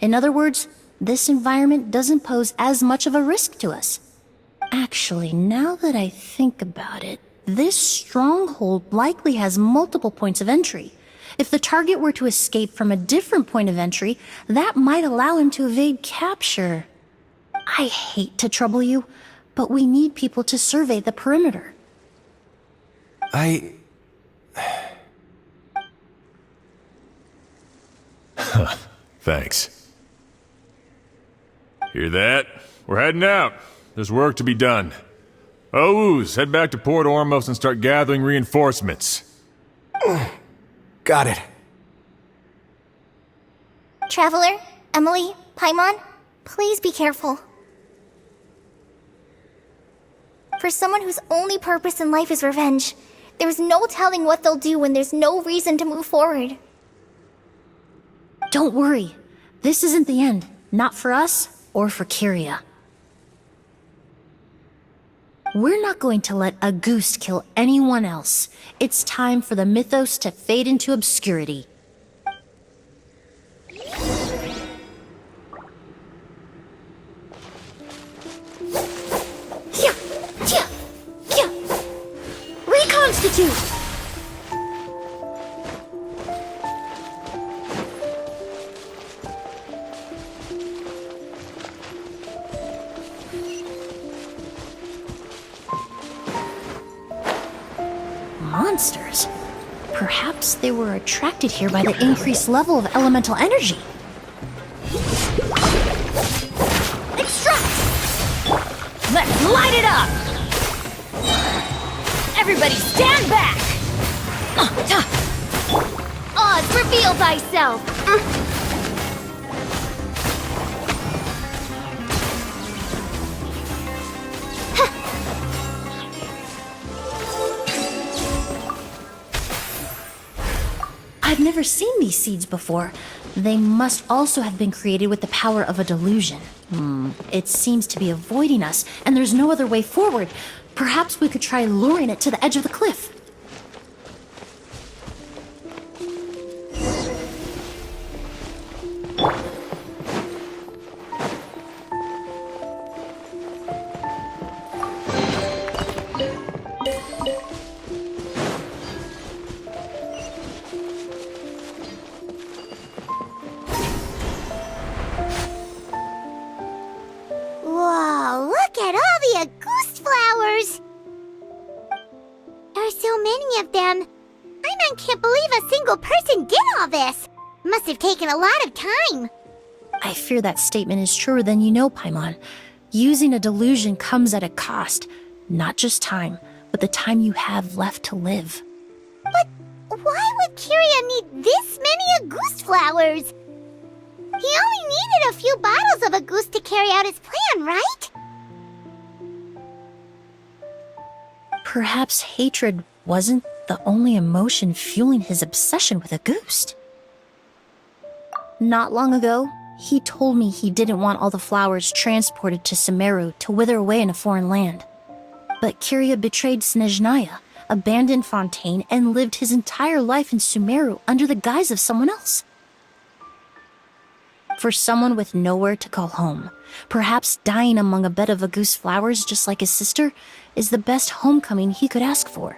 In other words, this environment doesn't pose as much of a risk to us. Actually, now that I think about it, this stronghold likely has multiple points of entry. If the target were to escape from a different point of entry, that might allow him to evade capture. I hate to trouble you, but we need people to survey the perimeter. Thanks. Hear that? We're heading out. There's work to be done. Ooze, head back to Port Ormos and start gathering reinforcements. Got it. Traveler, Emilie, Paimon, please be careful. For someone whose only purpose in life is revenge, there's no telling what they'll do when there's no reason to move forward. Don't worry. This isn't the end. Not for us or for Kyria. We're not going to let a goose kill anyone else. It's time for the mythos to fade into obscurity. Reconstitute! Monsters? Perhaps they were attracted here by the increased level of elemental energy. Extract! Let's light it up! Everybody stand back! Oz, reveal thyself! I've never seen these seeds before. They must also have been created with the power of a delusion. It seems to be avoiding us, and there's no other way forward. Perhaps we could try luring it to the edge of the cliff. Whoa, look at all the Auguste flowers! There are so many of them. I can't believe a single person did all this. Must have taken a lot of time. I fear that statement is truer than you know, Paimon. Using a delusion comes at a cost. Not just time, but the time you have left to live. But why would Kyria need this many Auguste flowers? He only needed a few bottles of Auguste to carry out his plan, right? Perhaps hatred wasn't the only emotion fueling his obsession with Auguste. Not long ago, he told me he didn't want all the flowers transported to Sumeru to wither away in a foreign land. But Kyria betrayed Snezhnaya, abandoned Fontaine, and lived his entire life in Sumeru under the guise of someone else. For someone with nowhere to call home, perhaps dying among a bed of Auguste flowers just like his sister is the best homecoming he could ask for.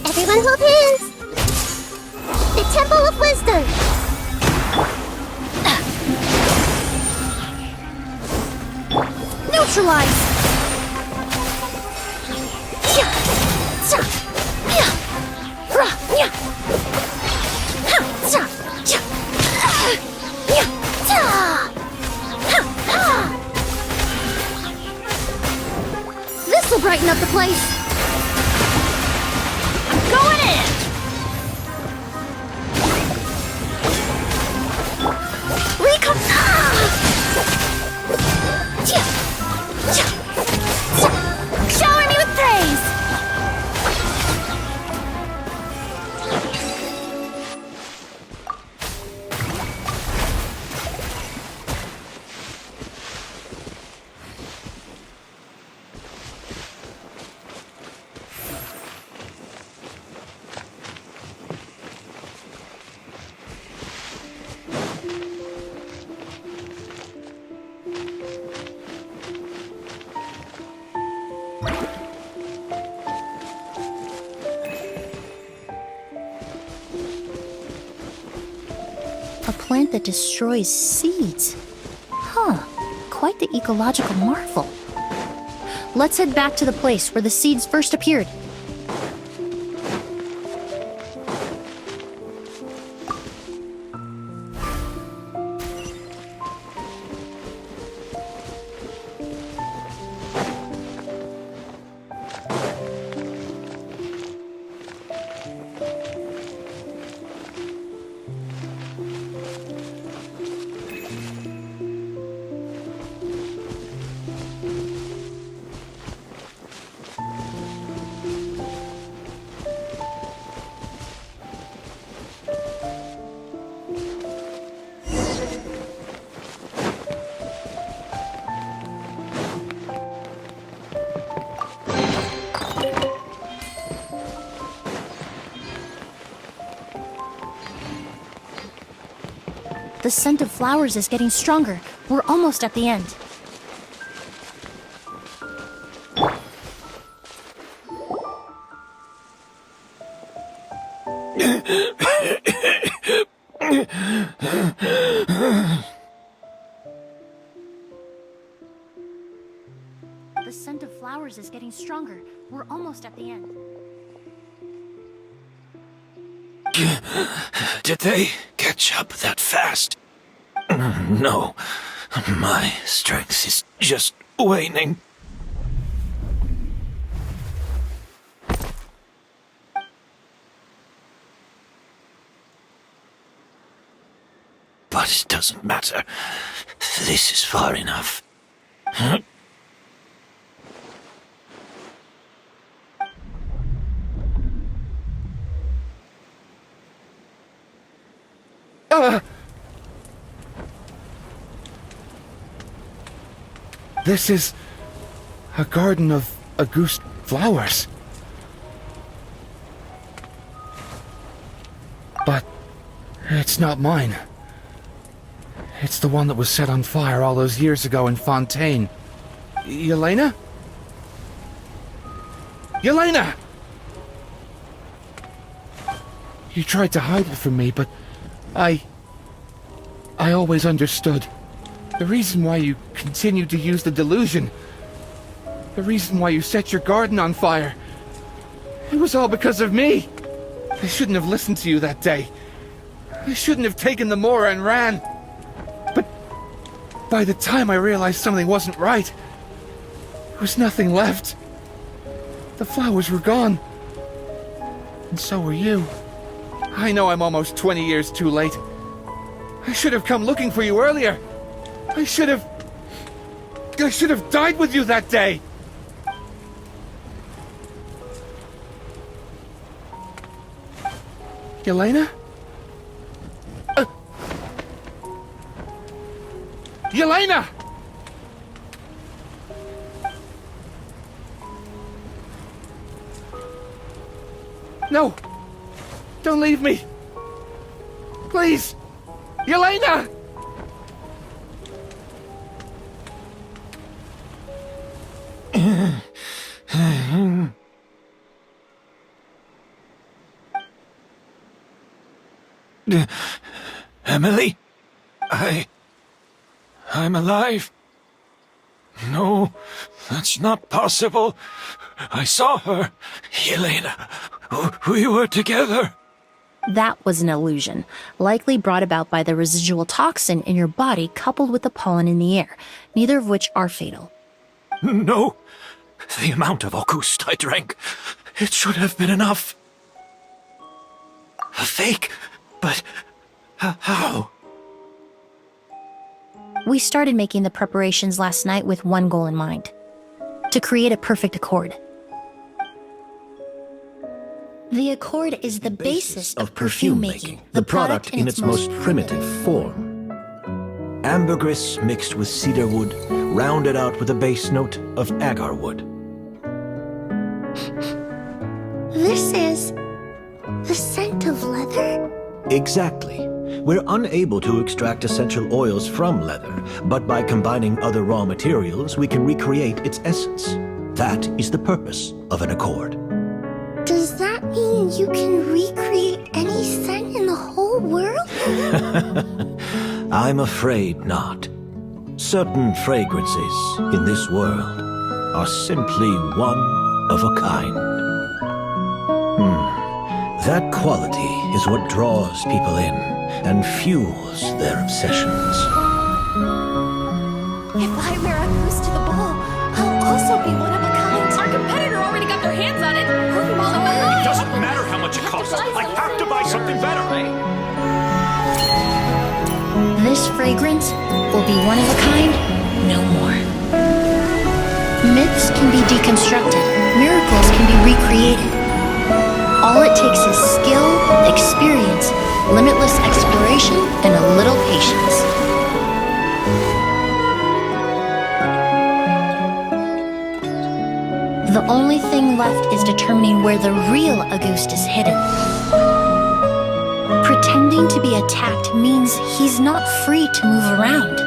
Everyone hold hands! The Temple of Wisdom! Neutralize! This'll brighten up the place! Going in! Recon... A plant that destroys seeds. Huh, quite the ecological marvel. Let's head back to the place where the seeds first appeared. The scent of flowers is getting stronger. We're almost at the end. The scent of flowers is getting stronger. We're almost at the end. Did they catch up that fast? No. My strength is just waning. But it doesn't matter. This is far enough. This is a garden of Auguste flowers. But it's not mine. It's the one that was set on fire all those years ago in Fontaine. Yelena? Yelena! You tried to hide it from me, but I always understood. The reason why you continued to use the delusion, the reason why you set your garden on fire, it was all because of me. I shouldn't have listened to you that day. I shouldn't have taken the Mora and ran. But by the time I realized something wasn't right, there was nothing left. The flowers were gone. And so were you. I know I'm almost 20 years too late. I should have come looking for you earlier. I should have died with you that day. Yelena? Yelena! No! Don't leave me! Please! Yelena! Emilie? I'm alive. No, that's not possible. I saw her. Yelena. We were together. That was an illusion, likely brought about by the residual toxin in your body coupled with the pollen in the air, neither of which are fatal. No. The amount of Auguste I drank, it should have been enough. A fake? But how? We started making the preparations last night with one goal in mind: to create a perfect accord. The accord is the basis of perfume making, the product in its most primitive form. Ambergris mixed with cedar wood, rounded out with a base note of agar wood. This is the scent of leather? Exactly. We're unable to extract essential oils from leather, but by combining other raw materials, we can recreate its essence. That is the purpose of an accord. Does that mean you can recreate any scent in the whole world? I'm afraid not. Certain fragrances in this world are simply one of a kind. That quality is what draws people in and fuels their obsessions. If I wear a goose to the ball, I'll also be one of a kind. Our competitor already got their hands on it. It doesn't matter how much it costs. I have to buy something better. This fragrance will be one of a kind no more. Myths can be deconstructed, miracles can be recreated. All it takes is skill, experience, limitless exploration, and a little patience. The only thing left is determining where the real Auguste is hidden. Pretending to be attacked means he's not free to move around.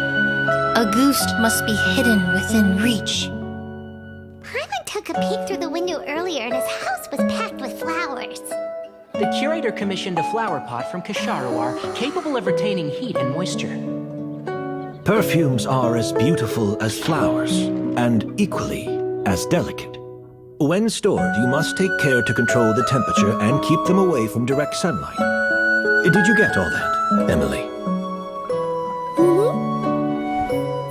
Auguste must be hidden within reach. Paimon took a peek through the window earlier and his house was packed with flowers. The curator commissioned a flower pot from Kasharawar, capable of retaining heat and moisture. Perfumes are as beautiful as flowers, and equally as delicate. When stored, you must take care to control the temperature and keep them away from direct sunlight. Did you get all that, Emilie?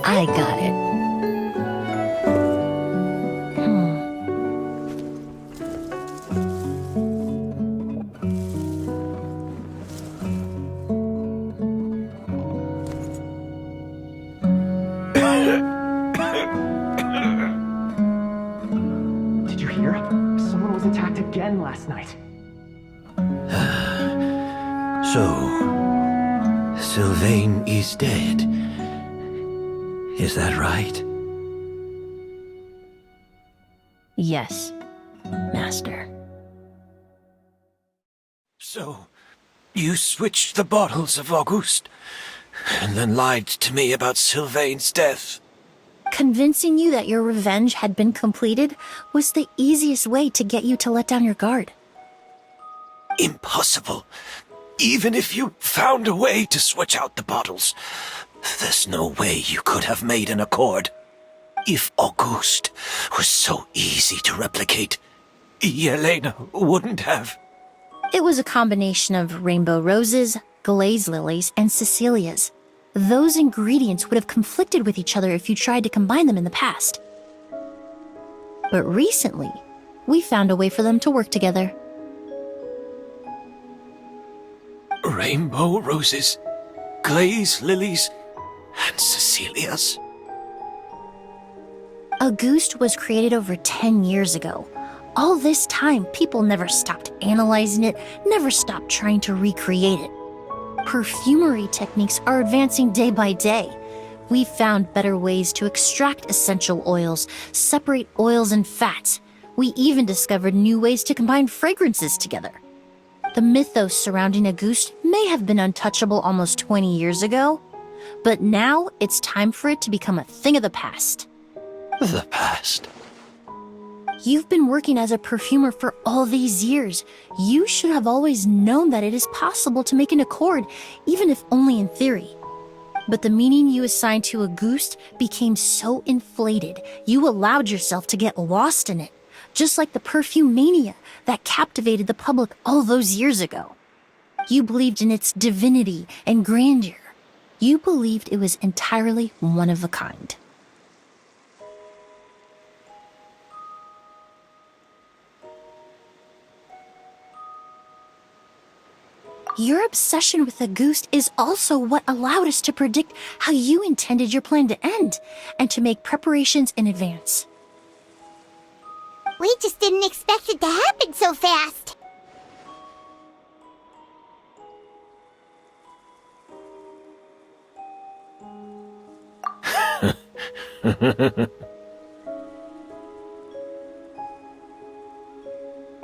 I got it. Did you hear? Someone was attacked again last night. So, Sylvain is dead. Is that right? Yes, Master. So, you switched the bottles of Auguste, and then lied to me about Sylvain's death. Convincing you that your revenge had been completed was the easiest way to get you to let down your guard. Impossible. Even if you found a way to switch out the bottles, there's no way you could have made an accord. If Auguste was so easy to replicate, Yelena wouldn't have. It was a combination of rainbow roses, glaze lilies, and Cecilias. Those ingredients would have conflicted with each other if you tried to combine them in the past. But recently, we found a way for them to work together. Rainbow roses, glaze lilies, and Cecilias. Auguste was created over 10 years ago. All this time, people never stopped analyzing it, never stopped trying to recreate it. Perfumery techniques are advancing day by day. We've found better ways to extract essential oils, separate oils and fats. We even discovered new ways to combine fragrances together. The mythos surrounding Auguste may have been untouchable almost 20 years ago, but now it's time for it to become a thing of the past. The past? You've been working as a perfumer for all these years. You should have always known that it is possible to make an accord, even if only in theory. But the meaning you assigned to Auguste became so inflated, you allowed yourself to get lost in it, just like the perfume mania that captivated the public all those years ago. You believed in its divinity and grandeur. You believed it was entirely one of a kind. Your obsession with Auguste is also what allowed us to predict how you intended your plan to end, and to make preparations in advance. We just didn't expect it to happen so fast.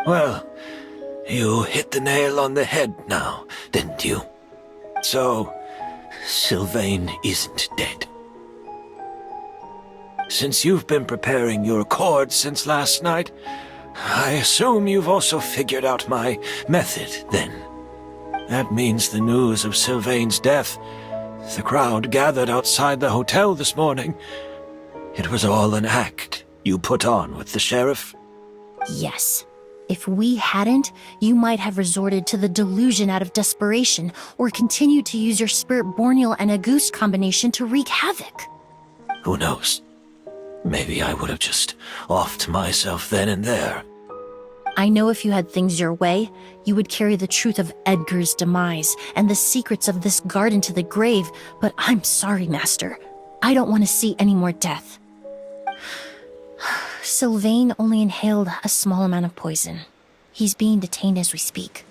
Well, you hit the nail on the head now, didn't you? So, Sylvain isn't dead. Since you've been preparing your accord since last night, I assume you've also figured out my method, then. That means the news of Sylvain's death The crowd gathered outside the hotel this morning. It was all an act you put on with the sheriff. Yes. If we hadn't, you might have resorted to the delusion out of desperation, or continued to use your spirit borneal and a goose combination to wreak havoc. Who knows? Maybe I would have just offed myself then and there. I know if you had things your way, you would carry the truth of Edgar's demise and the secrets of this garden to the grave, but I'm sorry, Master. I don't want to see any more death. Sylvain only inhaled a small amount of poison. He's being detained as we speak.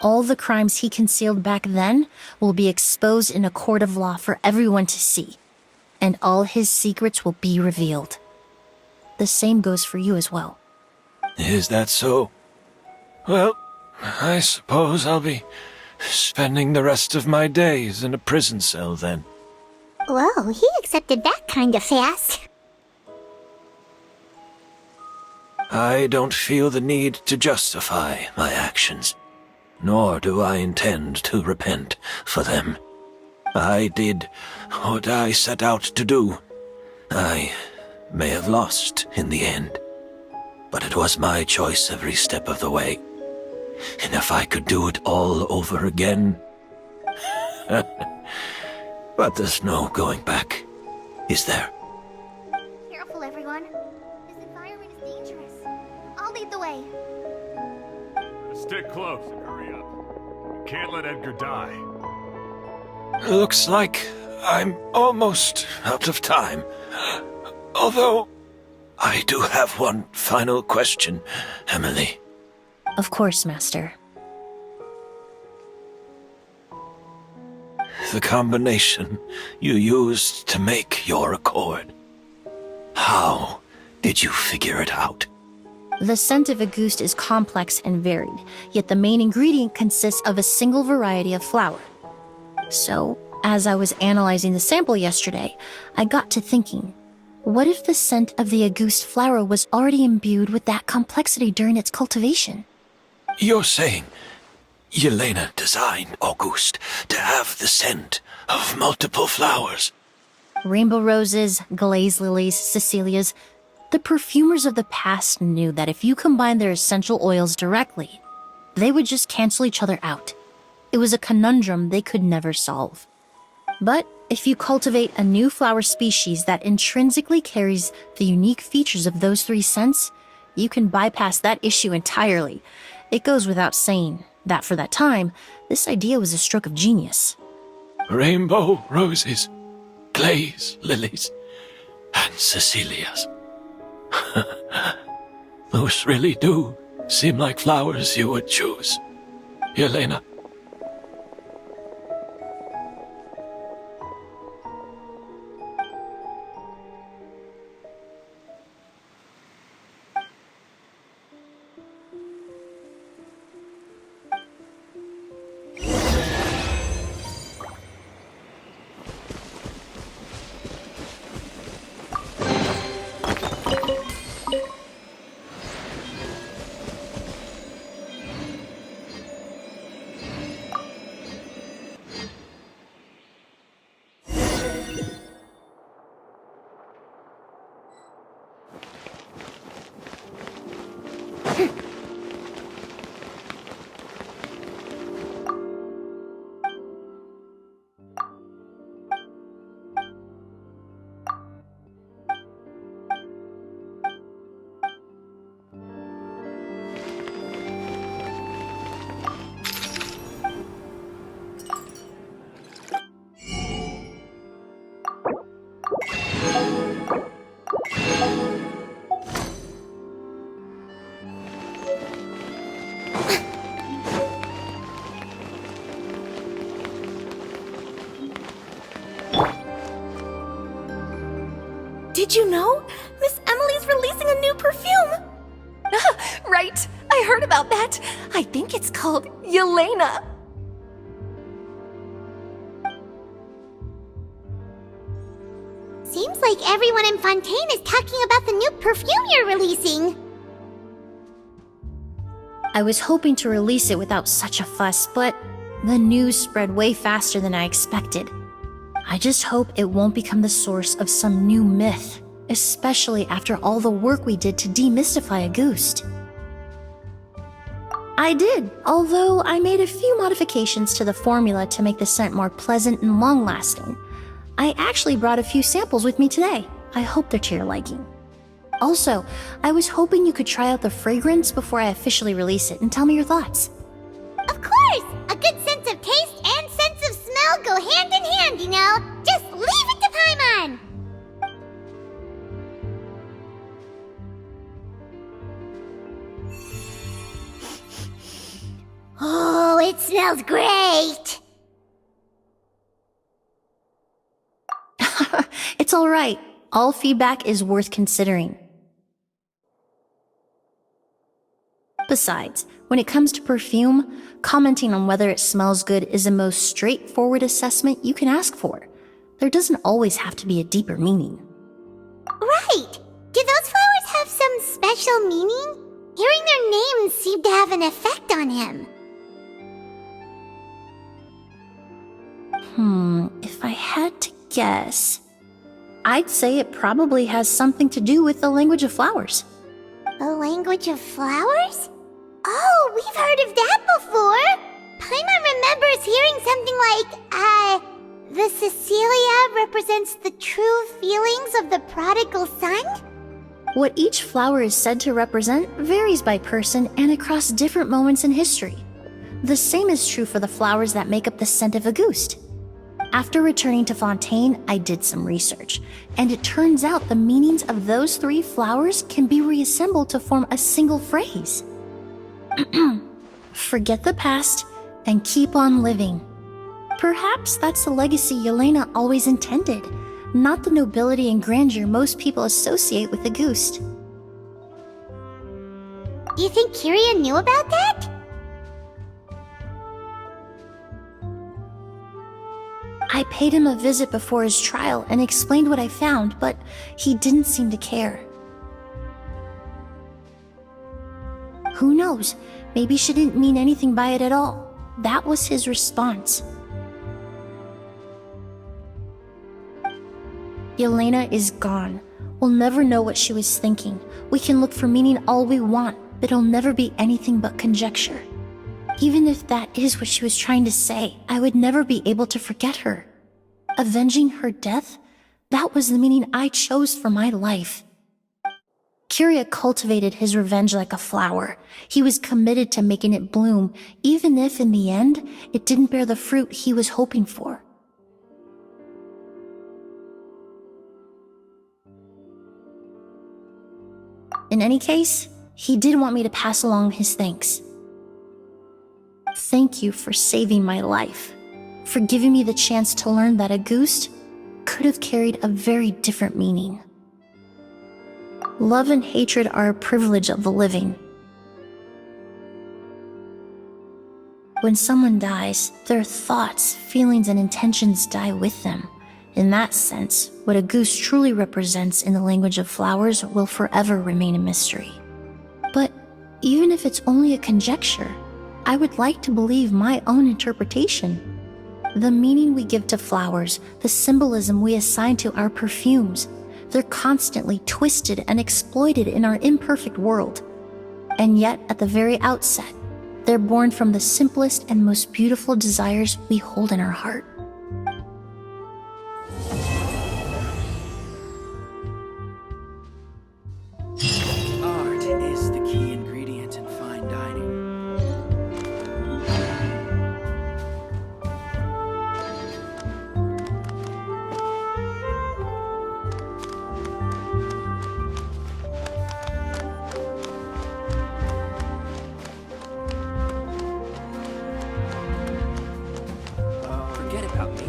All the crimes he concealed back then will be exposed in a court of law for everyone to see, and all his secrets will be revealed. The same goes for you as well. Is that so? Well, I suppose I'll be spending the rest of my days in a prison cell then. Whoa, he accepted that kind of fast. I don't feel the need to justify my actions, nor do I intend to repent for them. I did what I set out to do. I may have lost in the end, but it was my choice every step of the way. And if I could do it all over again... But there's no going back, is there? Careful, everyone. This environment is dangerous. I'll lead the way. Stick close and hurry up. You can't let Edgar die. Looks like I'm almost out of time. Although, I do have one final question, Emilie. Of course, Master. The combination you used to make your accord. How did you figure it out? The scent of a goose is complex and varied, yet the main ingredient consists of a single variety of flower. So, as I was analyzing the sample yesterday, I got to thinking, what if the scent of the Auguste flower was already imbued with that complexity during its cultivation? You're saying Yelena designed Auguste to have the scent of multiple flowers? Rainbow roses, glaze lilies, Cecilias. The perfumers of the past knew that if you combine their essential oils directly, they would just cancel each other out. It was a conundrum they could never solve. But if you cultivate a new flower species that intrinsically carries the unique features of those three scents, you can bypass that issue entirely. It goes without saying that for that time, this idea was a stroke of genius. Rainbow roses, glaze lilies, and Cecilias. Those really do seem like flowers you would choose, Yelena. Did you know? Miss Emilie's releasing a new perfume! Right, I heard about that. I think it's called Yelena. Seems like everyone in Fontaine is talking about the new perfume you're releasing. I was hoping to release it without such a fuss, but the news spread way faster than I expected. I just hope it won't become the source of some new myth, especially after all the work we did to demystify a goose. I did, although I made a few modifications to the formula to make the scent more pleasant and long-lasting. I actually brought a few samples with me today. I hope they're to your liking. Also, I was hoping you could try out the fragrance before I officially release it and tell me your thoughts. Of course! A good sense of taste and sense of smell go hand in hand, you know? Just leave it to Paimon! Oh, it smells great! It's all right. All feedback is worth considering. Besides, when it comes to perfume, commenting on whether it smells good is the most straightforward assessment you can ask for. There doesn't always have to be a deeper meaning. Right! Do those flowers have some special meaning? Hearing their names seemed to have an effect on him. If I had to guess, I'd say it probably has something to do with the language of flowers. The language of flowers? Oh, we've heard of that before! Paimon remembers hearing something like, the Cecilia represents the true feelings of the prodigal son? What each flower is said to represent varies by person and across different moments in history. The same is true for the flowers that make up the scent of a goose. After returning to Fontaine, I did some research, and it turns out the meanings of those 3 flowers can be reassembled to form a single phrase. Forget the past and keep on living. Perhaps that's the legacy Yelena always intended, not the nobility and grandeur most people associate with a goose. You think Kiria knew about that? I paid him a visit before his trial and explained what I found, but he didn't seem to care. Who knows? Maybe she didn't mean anything by it at all. That was his response. Yelena is gone. We'll never know what she was thinking. We can look for meaning all we want, but it'll never be anything but conjecture. Even if that is what she was trying to say, I would never be able to forget her. Avenging her death? That was the meaning I chose for my life. Kiria cultivated his revenge like a flower. He was committed to making it bloom, even if in the end, it didn't bear the fruit he was hoping for. In any case, he did want me to pass along his thanks. Thank you for saving my life, for giving me the chance to learn that a goose could have carried a very different meaning. Love and hatred are a privilege of the living. When someone dies, their thoughts, feelings, and intentions die with them. In that sense, what a goose truly represents in the language of flowers will forever remain a mystery. But even if it's only a conjecture, I would like to believe my own interpretation. The meaning we give to flowers, the symbolism we assign to our perfumes, they're constantly twisted and exploited in our imperfect world. And yet, at the very outset, they're born from the simplest and most beautiful desires we hold in our heart. Art is the key ingredient in fine dining. Forget about me.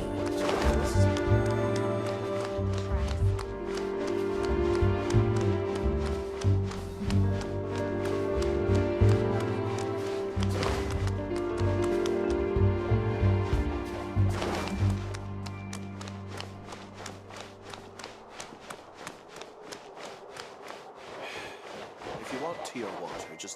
If you want tea or water, just